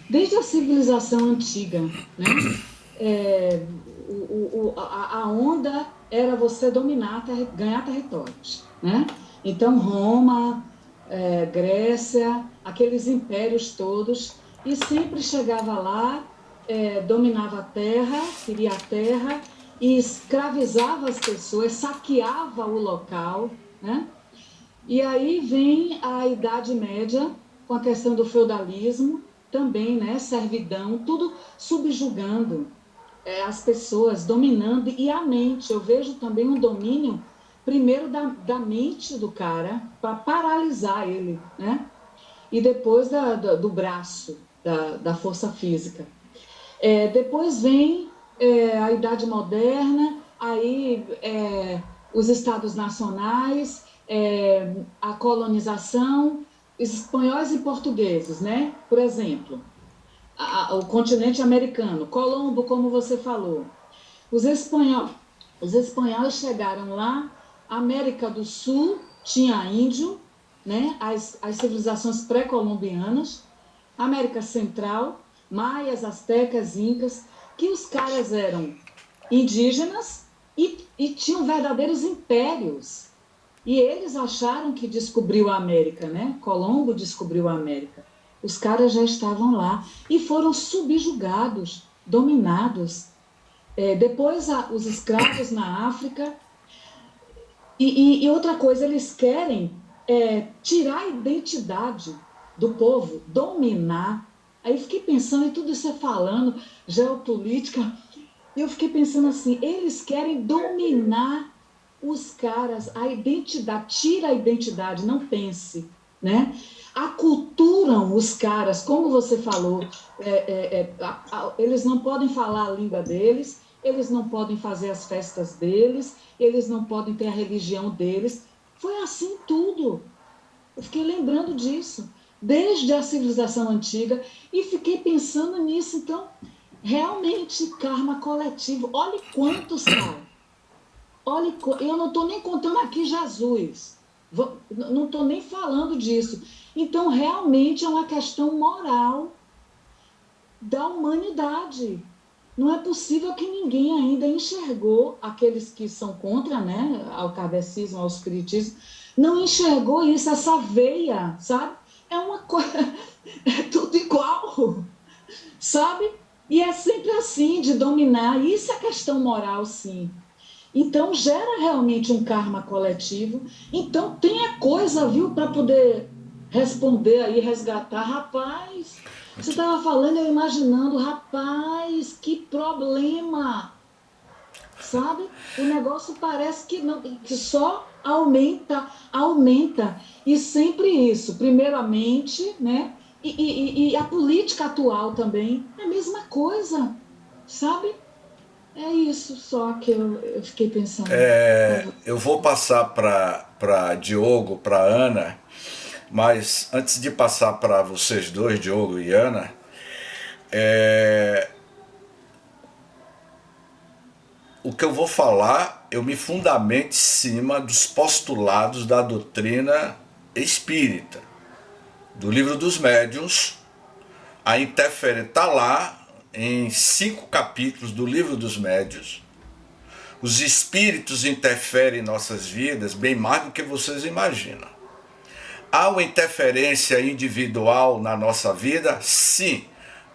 desde a civilização antiga, né? A onda era você dominar, ganhar territórios, né? Então Roma, Grécia, aqueles impérios todos, e sempre chegava lá, dominava a terra, queria a terra, e escravizava as pessoas, saqueava o local, né? E aí vem a Idade Média, com a questão do feudalismo, também, né? Servidão, tudo subjugando as pessoas, dominando, e a mente. Eu vejo também um domínio, primeiro da mente do cara, para paralisar ele, né? E depois do braço, da força física. Depois vem a Idade Moderna, aí os Estados Nacionais, a colonização, espanhóis e portugueses, né? Por exemplo, o continente americano, Colombo, como você falou. Os espanhóis chegaram lá, América do Sul tinha índio, né? As civilizações pré-colombianas, América Central, maias, astecas, incas, que os caras eram indígenas e tinham verdadeiros impérios. E eles acharam que descobriu a América, né? Colombo descobriu a América. Os caras já estavam lá e foram subjugados, dominados. Depois, os escravos na África. E outra coisa, eles querem tirar a identidade do povo, dominar. Aí fiquei pensando em tudo isso falando, geopolítica, e eu fiquei pensando assim, eles querem dominar os caras, a identidade, tira a identidade, não pense, né? Aculturam os caras, como você falou, eles não podem falar a língua deles, eles não podem fazer as festas deles, eles não podem ter a religião deles. Foi assim tudo. Eu fiquei lembrando disso, desde a civilização antiga, e fiquei pensando nisso. Então, realmente, karma coletivo. Olhe quantos, cara. Eu não estou nem contando aqui Jesus. Não estou nem falando disso. Então, realmente, é uma questão moral da humanidade. Não é possível que ninguém ainda enxergou, aqueles que são contra, né, ao kardecismo, ao espiritismo, não enxergou isso, essa veia, sabe? É uma coisa, é tudo igual, sabe? E é sempre assim, de dominar. Isso é questão moral, sim. Então, gera realmente um karma coletivo. Então, tem a coisa, viu, para poder responder aí, resgatar. Rapaz, você estava falando, eu imaginando, rapaz, que problema, sabe? O negócio parece que, não, que só aumenta. E sempre isso, primeiro a mente, né? E a política atual também é a mesma coisa, sabe? É isso só que eu fiquei pensando. Eu vou passar para Diogo, para Ana, mas antes de passar para vocês dois, Diogo e Ana, o que eu vou falar, eu me fundamento em cima dos postulados da doutrina espírita, do Livro dos Médiuns. A interferência está lá em 5 capítulos do Livro dos Médiuns, Os espíritos interferem em nossas vidas bem mais do que vocês imaginam. Há uma interferência individual na nossa vida? Sim.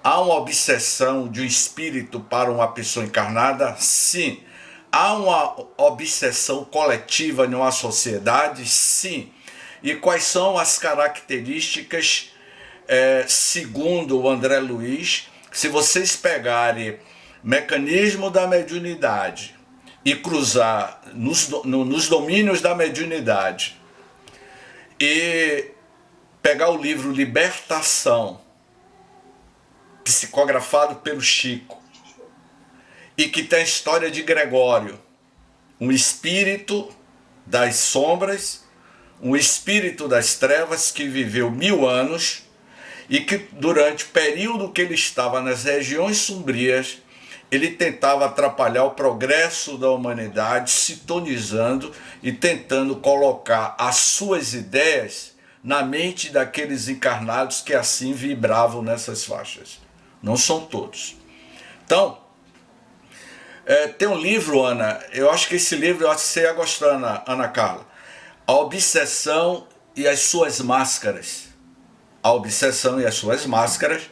Há uma obsessão de um espírito para uma pessoa encarnada? Sim. Há uma obsessão coletiva em uma sociedade? Sim. E quais são as características, segundo o André Luiz, se vocês pegarem mecanismo da mediunidade e cruzar nos domínios da mediunidade e pegar o livro Libertação, psicografado pelo Chico, e que tem a história de Gregório, um espírito das sombras, um espírito das trevas que viveu 1000 anos e que durante o período que ele estava nas regiões sombrias, ele tentava atrapalhar o progresso da humanidade, sintonizando e tentando colocar as suas ideias na mente daqueles encarnados que assim vibravam nessas faixas. Não são todos. Então, tem um livro, Ana, eu acho que esse livro, eu acho que você ia gostar, Ana Carla. A Obsessão e as Suas Máscaras. A Obsessão e as Suas Máscaras,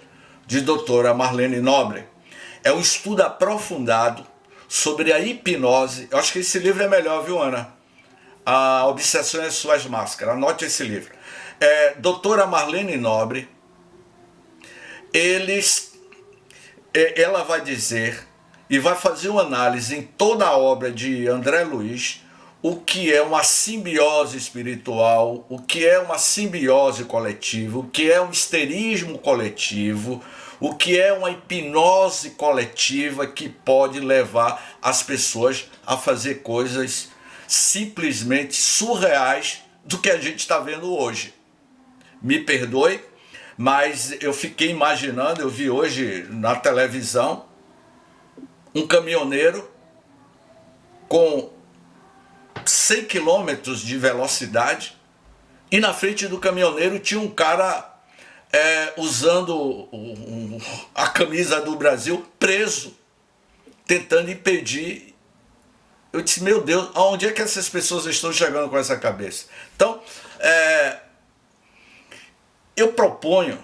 de doutora Marlene Nobre. É um estudo aprofundado sobre a hipnose. Eu acho que esse livro é melhor, viu, Ana? A Obsessão e as Suas Máscaras. Anote esse livro. Doutora Marlene Nobre, ela vai dizer e vai fazer uma análise em toda a obra de André Luiz, o que é uma simbiose espiritual, o que é uma simbiose coletiva, o que é um histerismo coletivo, o que é uma hipnose coletiva que pode levar as pessoas a fazer coisas simplesmente surreais do que a gente está vendo hoje. Me perdoe, mas eu fiquei imaginando, eu vi hoje na televisão um caminhoneiro com 100 km de velocidade e na frente do caminhoneiro tinha um cara usando a camisa do Brasil, preso, tentando impedir. Eu disse, meu Deus, aonde é que essas pessoas estão chegando com essa cabeça? Então, eu proponho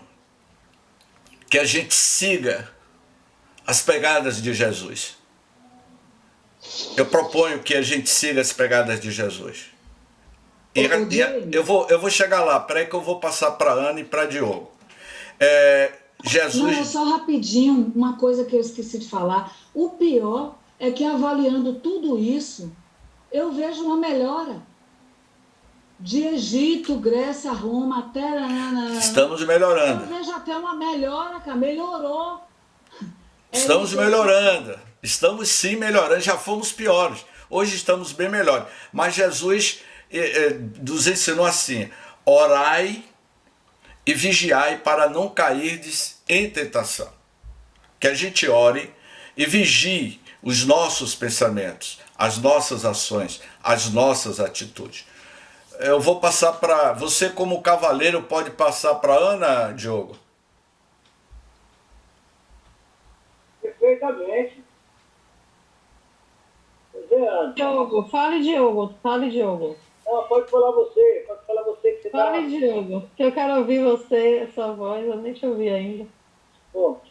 que a gente siga as pegadas de Jesus. Eu proponho que a gente siga as pegadas de Jesus. Eu vou chegar lá, peraí que eu vou passar para a Ana e para Diogo. Jesus... Não, só rapidinho, uma coisa que eu esqueci de falar. O pior é que avaliando tudo isso, eu vejo uma melhora. De Egito, Grécia, Roma, até... Estamos melhorando. Eu vejo até uma melhora, cara, melhorou. Estamos melhorando. Estamos sim melhorando, já fomos piores. Hoje estamos bem melhores. Mas Jesus nos ensinou assim: orai e vigiai para não cairdes em tentação. Que a gente ore e vigie os nossos pensamentos, as nossas ações, as nossas atitudes. Eu vou passar para... Você, como cavaleiro, pode passar para a Ana, Diogo? Perfeitamente. Diogo, fale, Diogo. Fale, Diogo. Não, pode falar você que você Fale, Diogo, que eu quero ouvir você, a sua voz, eu nem te ouvi ainda. Bom,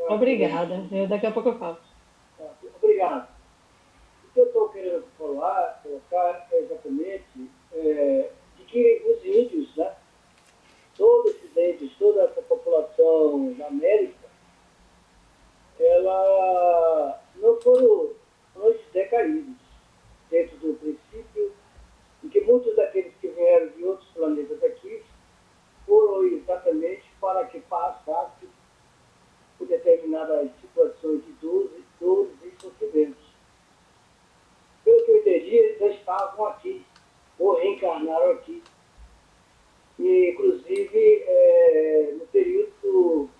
Obrigada, daqui a pouco eu falo. Obrigado. O que eu estou querendo colocar é exatamente de que os índios, né, todos esses índios, toda essa população da América, ela não foram antes decaídos, dentro do princípio em que muitos daqueles que vieram de outros planetas aqui foram exatamente para que passassem por determinadas situações de dores e sofrimentos. Pelo que eu entendi, eles já estavam aqui, ou reencarnaram aqui. E, inclusive, no período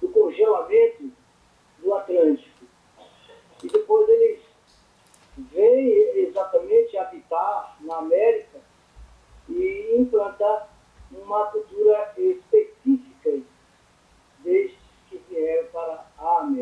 do congelamento do Atlântico. E depois eles vêm exatamente habitar na América e implantar uma cultura específica desde que vieram para a América.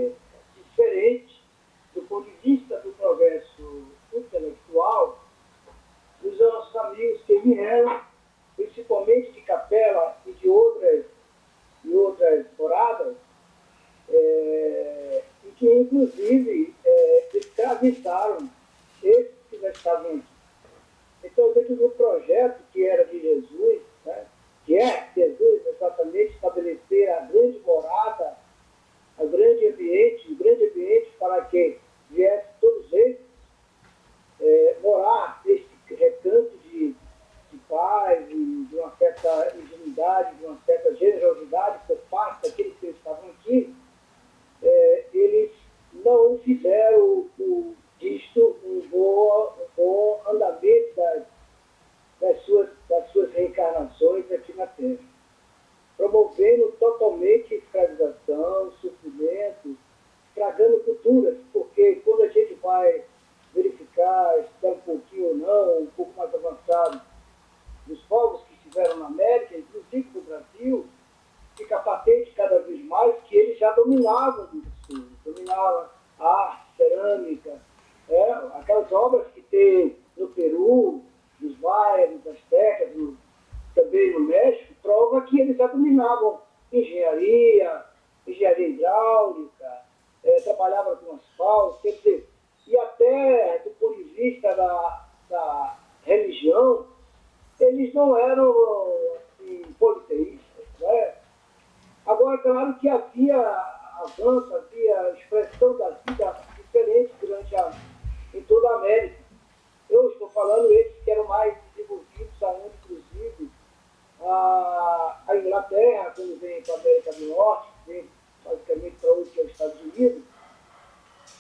inclusive, escravizaram esses que já estavam aqui. Então, dentro do projeto que era de Jesus, né, que é Jesus exatamente estabelecer a grande morada, o grande ambiente para que viesse todos eles morar nesse recanto de paz, de uma certa ingenuidade, de uma certa generosidade por parte daqueles que estavam aqui, eles não fizeram disto um bom andamento das suas reencarnações aqui na Terra, promovendo totalmente escravização, sofrimento, estragando culturas, porque quando a gente vai verificar, estudar um pouquinho ou não, um pouco mais avançado, dos povos que estiveram na América, inclusive no Brasil, fica patente cada vez mais que eles já dominavam muitas coisas, dominavam a arte, cerâmica, aquelas obras que tem no Peru, nos maias, nos astecas, também no México, prova que eles já dominavam engenharia hidráulica, trabalhavam com asfalto, quer dizer, e até do ponto de vista da religião, eles não eram assim, politeístas, né? Agora, claro que havia avanço, havia expressão da vida diferente em toda a América. Eu estou falando esses que eram mais desenvolvidos, ainda, inclusive, a Inglaterra, quando vem para a América do Norte, vem basicamente para onde que é os Estados Unidos,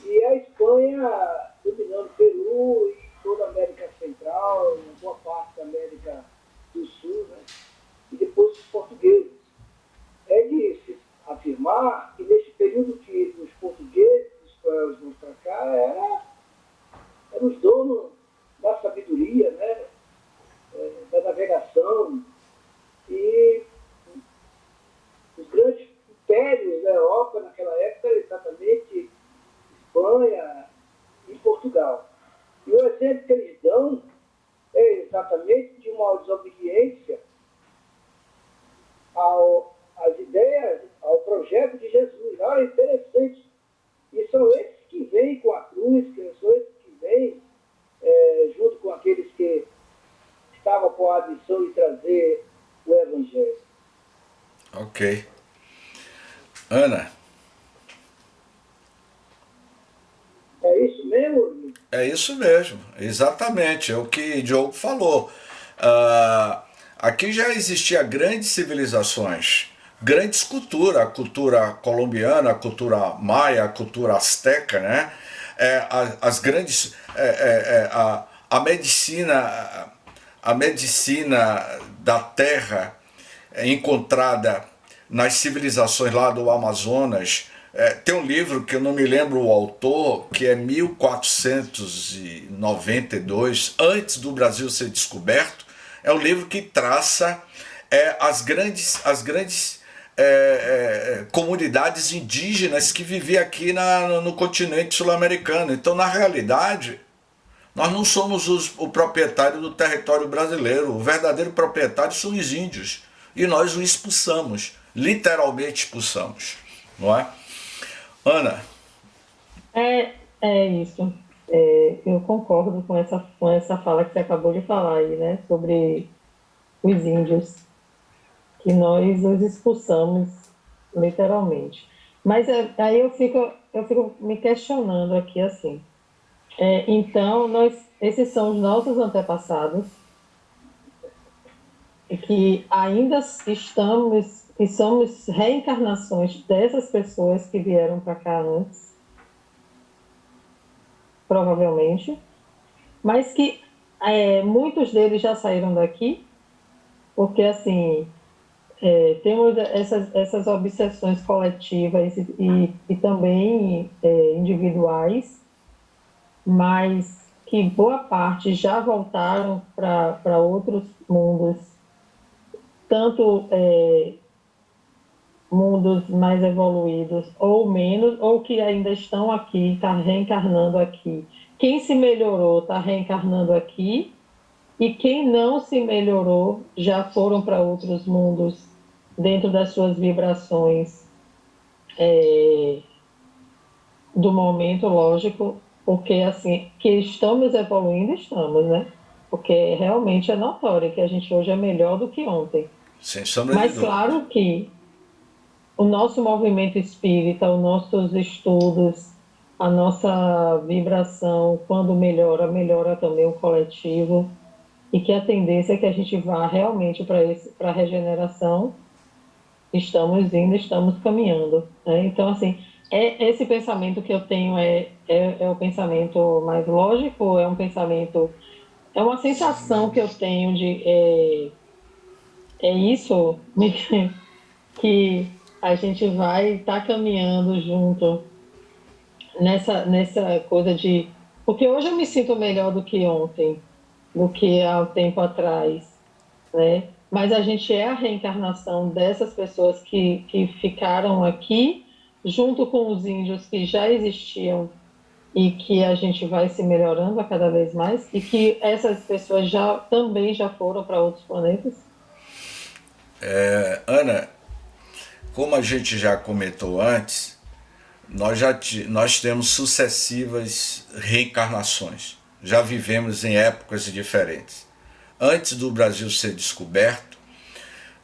e a Espanha dominando o Peru e toda a América Central, uma boa parte da América do Sul, né? E depois os portugueses. É de se afirmar que nesse período que os portugueses, os espanhóis vão para cá, eram os donos da sabedoria, né? Da navegação, e os grandes impérios da Europa naquela época eram exatamente Espanha e Portugal. E o exemplo que eles dão é exatamente de uma desobediência às ideias, ao projeto de Jesus. Olha, interessante. E são esses que vêm com a cruz, são esses que vêm junto com aqueles que estavam com a missão de trazer o Evangelho. Ok. Ana? É isso mesmo, Luiz? É isso mesmo, exatamente, é o que Diogo falou. Aqui já existia grandes civilizações, grandes culturas, a cultura colombiana, a cultura maia, a cultura asteca, né? As grandes, a medicina da terra encontrada nas civilizações lá do Amazonas. Tem um livro que eu não me lembro o autor, que é 1492, antes do Brasil ser descoberto. É um livro que traça as grandes comunidades indígenas que viviam aqui no continente sul-americano. Então, na realidade, nós não somos o proprietário do território brasileiro. O verdadeiro proprietário são os índios. E nós o expulsamos, literalmente expulsamos, não é? Ana? É isso. Eu concordo com essa fala que você acabou de falar aí, né? Sobre os índios, que nós os expulsamos, literalmente. Mas aí eu fico me questionando aqui, assim. Então, esses são os nossos antepassados, e que ainda que somos reencarnações dessas pessoas que vieram para cá antes, provavelmente, mas que muitos deles já saíram daqui, porque, assim, temos essas obsessões coletivas e também individuais, mas que boa parte já voltaram para outros mundos, tanto mundos mais evoluídos ou menos, ou que ainda estão aqui, está reencarnando aqui. Quem se melhorou está reencarnando aqui, e quem não se melhorou já foram para outros mundos dentro das suas vibrações do momento, lógico, porque assim, que estamos evoluindo, estamos, né? Porque realmente é notório que a gente hoje é melhor do que ontem. Sem sombra de Mas dúvida. claro que o nosso movimento espírita, os nossos estudos, a nossa vibração, quando melhora, melhora também o coletivo, e que a tendência é que a gente vá realmente para a regeneração. Estamos indo, estamos caminhando, né? Então, assim, esse pensamento que eu tenho é o pensamento mais lógico, é um pensamento, é uma sensação que eu tenho de é isso que a gente vai estar caminhando junto nessa coisa de. Porque hoje eu me sinto melhor do que ontem, do que há um tempo atrás, né? Mas a gente é a reencarnação dessas pessoas que ficaram aqui, junto com os índios que já existiam e que a gente vai se melhorando a cada vez mais, e que essas pessoas também já foram para outros planetas. Ana, como a gente já comentou antes, nós temos sucessivas reencarnações. Já vivemos em épocas diferentes. Antes do Brasil ser descoberto,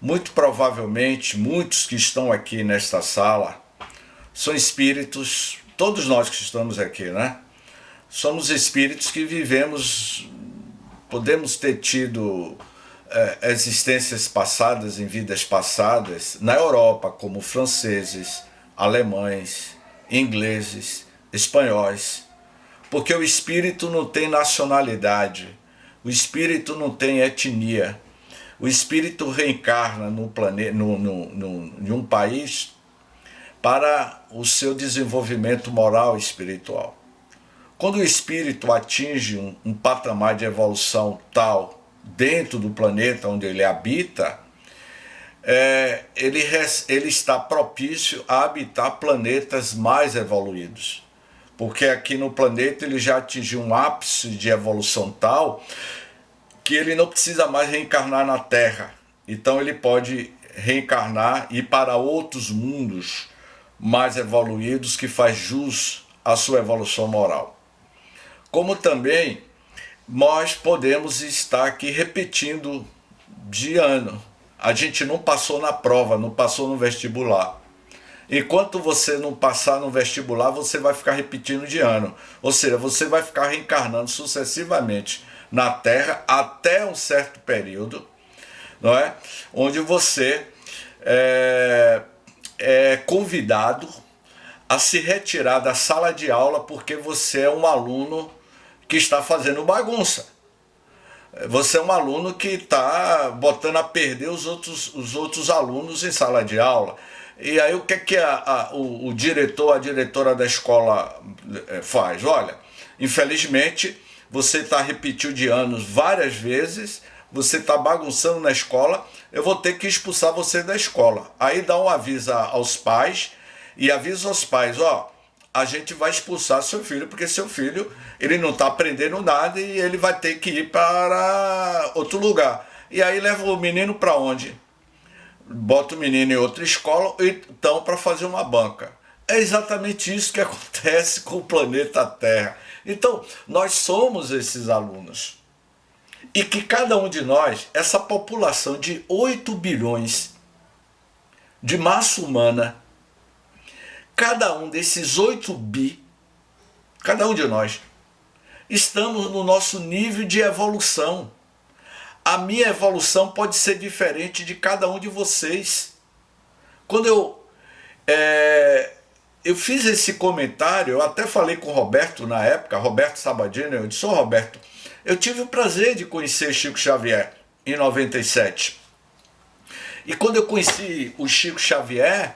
muito provavelmente muitos que estão aqui nesta sala são espíritos, todos nós que estamos aqui, né? Somos espíritos que vivemos, podemos ter tido existências passadas em vidas passadas na Europa, como franceses, alemães, ingleses, espanhóis, porque o espírito não tem nacionalidade, o espírito não tem etnia, o espírito reencarna no planeta, em um país para o seu desenvolvimento moral e espiritual. Quando o espírito atinge um patamar de evolução tal dentro do planeta onde ele habita, ele está propício a habitar planetas mais evoluídos. Porque aqui no planeta ele já atingiu um ápice de evolução tal que ele não precisa mais reencarnar na Terra. Então ele pode reencarnar e ir para outros mundos mais evoluídos que faz jus à sua evolução moral. Como também nós podemos estar aqui repetindo de ano. A gente não passou na prova, não passou no vestibular. Enquanto você não passar no vestibular, você vai ficar repetindo de ano. Ou seja, você vai ficar reencarnando sucessivamente na Terra até um certo período, não é? Onde você é convidado a se retirar da sala de aula porque você é um aluno que está fazendo bagunça. Você é um aluno que está botando a perder os outros alunos em sala de aula. E aí o que o diretor, a diretora da escola faz? Olha, infelizmente você está repetindo de anos várias vezes, você está bagunçando na escola, eu vou ter que expulsar você da escola. Aí dá um aviso aos pais e avisa aos pais, ó, a gente vai expulsar seu filho, porque seu filho ele não está aprendendo nada e ele vai ter que ir para outro lugar. E aí leva o menino para onde? Bota o menino em outra escola, então para fazer uma banca. É exatamente isso que acontece com o planeta Terra. Então, nós somos esses alunos. E que cada um de nós, essa população de 8 bilhões de massa humana, cada um desses 8 bi, cada um de nós, estamos no nosso nível de evolução. A minha evolução pode ser diferente de cada um de vocês. Quando eu fiz esse comentário, eu até falei com o Roberto na época, Roberto Sabadini, eu disse, Roberto, eu tive o prazer de conhecer Chico Xavier em 97. E quando eu conheci o Chico Xavier,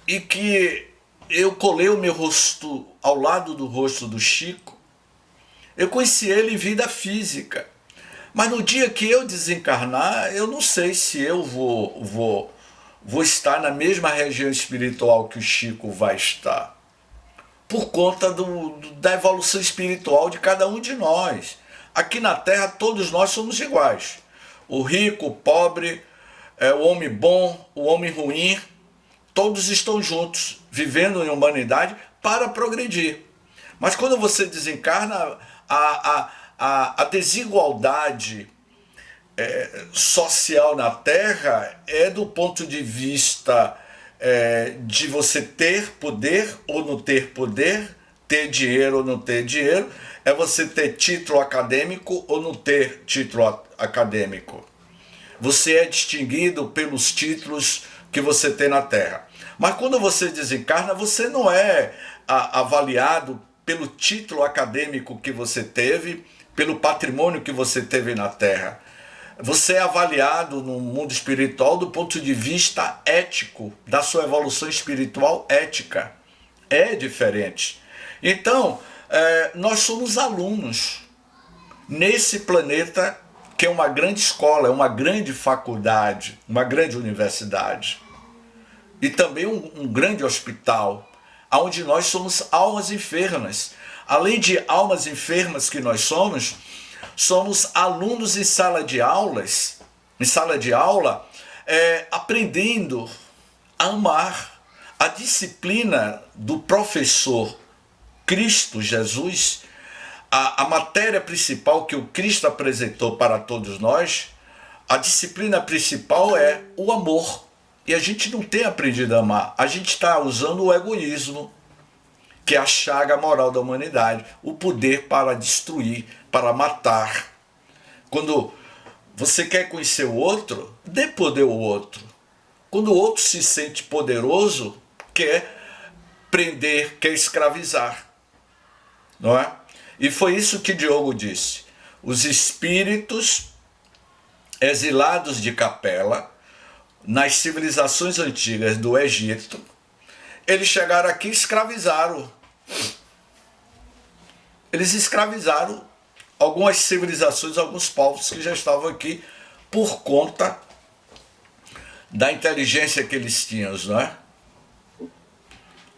e que eu colei o meu rosto ao lado do rosto do Chico, eu conheci ele em vida física. Mas no dia que eu desencarnar, eu não sei se eu vou estar na mesma região espiritual que o Chico vai estar. Por conta da evolução espiritual de cada um de nós. Aqui na Terra todos nós somos iguais. O rico, o pobre, o homem bom, o homem ruim, todos estão juntos, vivendo em humanidade para progredir. Mas quando você desencarna, a desigualdade social na Terra é do ponto de vista de você ter poder ou não ter poder, ter dinheiro ou não ter dinheiro, é você ter título acadêmico ou não ter título acadêmico. Você é distinguido pelos títulos que você tem na Terra. Mas quando você desencarna, você não é avaliado pelo título acadêmico que você teve, pelo patrimônio que você teve na Terra. Você é avaliado no mundo espiritual do ponto de vista ético, da sua evolução espiritual ética. É diferente. Então, nós somos alunos nesse planeta que é uma grande escola, é uma grande faculdade, uma grande universidade. E também um grande hospital, onde nós somos almas enfermas. Além de almas enfermas que nós somos alunos em sala de aula, aprendendo a amar. A disciplina do professor Cristo Jesus, a matéria principal que o Cristo apresentou para todos nós, a disciplina principal é o amor. E a gente não tem aprendido a amar, a gente está usando o egoísmo, que é a chaga moral da humanidade, o poder para destruir, para matar. Quando você quer conhecer o outro, dê poder ao outro. Quando o outro se sente poderoso, quer prender, quer escravizar. Não é? E foi isso que Diogo disse. Os espíritos exilados de Capela, nas civilizações antigas do Egito, eles chegaram aqui e escravizaram. Eles escravizaram algumas civilizações, alguns povos que já estavam aqui por conta da inteligência que eles tinham, não é?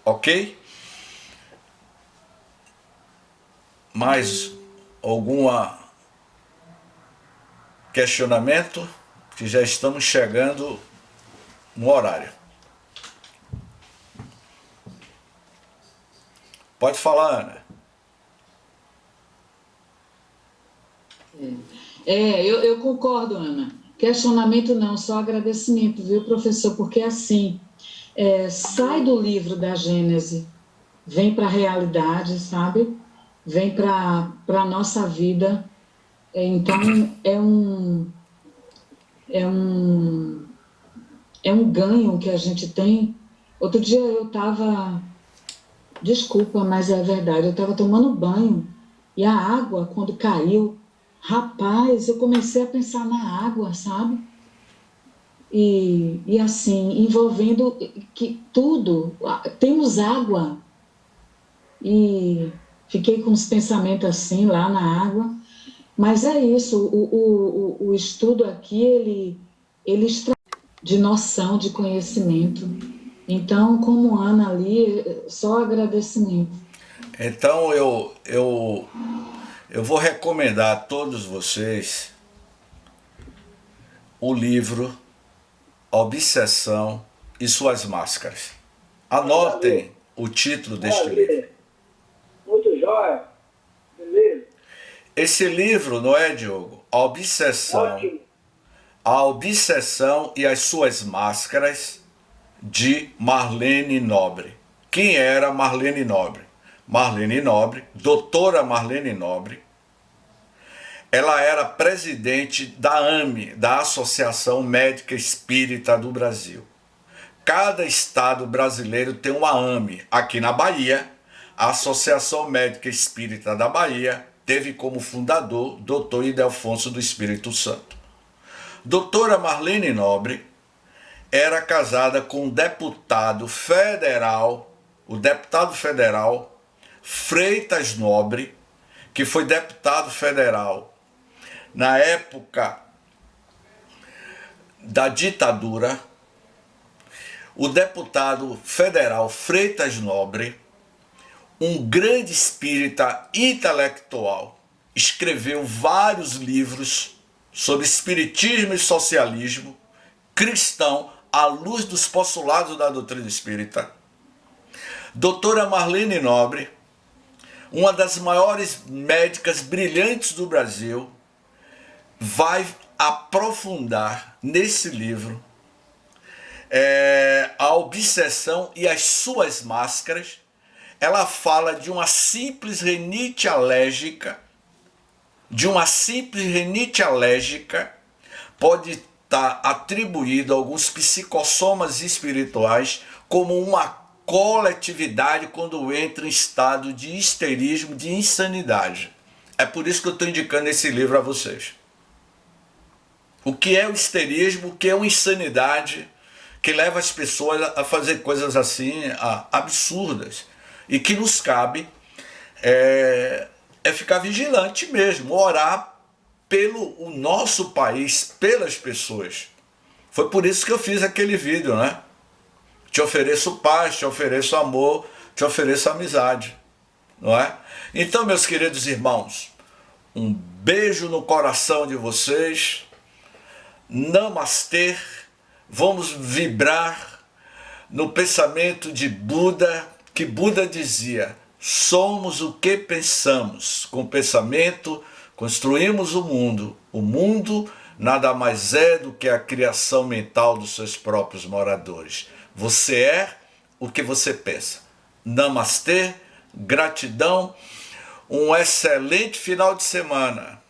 Ok? Mais algum questionamento? Que já estamos chegando no horário. Pode falar, Ana. Eu concordo, Ana. Questionamento não, só agradecimento, viu, professor? Porque assim, sai do livro da Gênese, vem para a realidade, sabe? Vem para a nossa vida. Então, é um ganho que a gente tem. Outro dia eu estava, desculpa, mas é verdade, eu estava tomando banho e a água, quando caiu, rapaz, eu comecei a pensar na água, sabe? E assim, envolvendo que tudo, temos água. E fiquei com uns pensamentos assim, lá na água. Mas é isso, o estudo aqui, ele extrai de noção, de conhecimento. Então, como Ana ali, só agradecimento. Então, eu vou recomendar a todos vocês o livro Obsessão e Suas Máscaras. Anotem o título deste livro. Muito jóia. Beleza? Esse livro, não é, Diogo? Ótimo. A Obsessão e as Suas Máscaras, de Marlene Nobre. Quem era Marlene Nobre? Marlene Nobre, doutora Marlene Nobre, ela era presidente da AME, da Associação Médica Espírita do Brasil. Cada estado brasileiro tem uma AME. Aqui na Bahia, a Associação Médica Espírita da Bahia teve como fundador Dr. Ildefonso do Espírito Santo. Doutora Marlene Nobre era casada com o deputado federal Freitas Nobre, que foi deputado federal na época da ditadura. O deputado federal Freitas Nobre, um grande espírita intelectual, escreveu vários livros sobre espiritismo e socialismo cristão à luz dos postulados da doutrina espírita. Doutora Marlene Nobre, uma das maiores médicas brilhantes do Brasil, vai aprofundar nesse livro a obsessão e as suas máscaras. Ela fala de uma simples rinite alérgica, pode estar atribuído a alguns psicossomas espirituais como uma coletividade quando entra em estado de histerismo, de insanidade. É por isso que eu estou indicando esse livro a vocês. O que é o histerismo, o que é uma insanidade que leva as pessoas a fazer coisas assim absurdas, e que nos cabe ficar vigilante mesmo, orar pelo o nosso país, pelas pessoas. Foi por isso que eu fiz aquele vídeo, né? Te ofereço paz, te ofereço amor, te ofereço amizade, não é? Então, meus queridos irmãos, um beijo no coração de vocês. Namastê. Vamos vibrar no pensamento de Buda, que Buda dizia: somos o que pensamos. Com o pensamento construímos o mundo. O mundo nada mais é do que a criação mental dos seus próprios moradores. Você é o que você pensa. Namastê, gratidão, um excelente final de semana.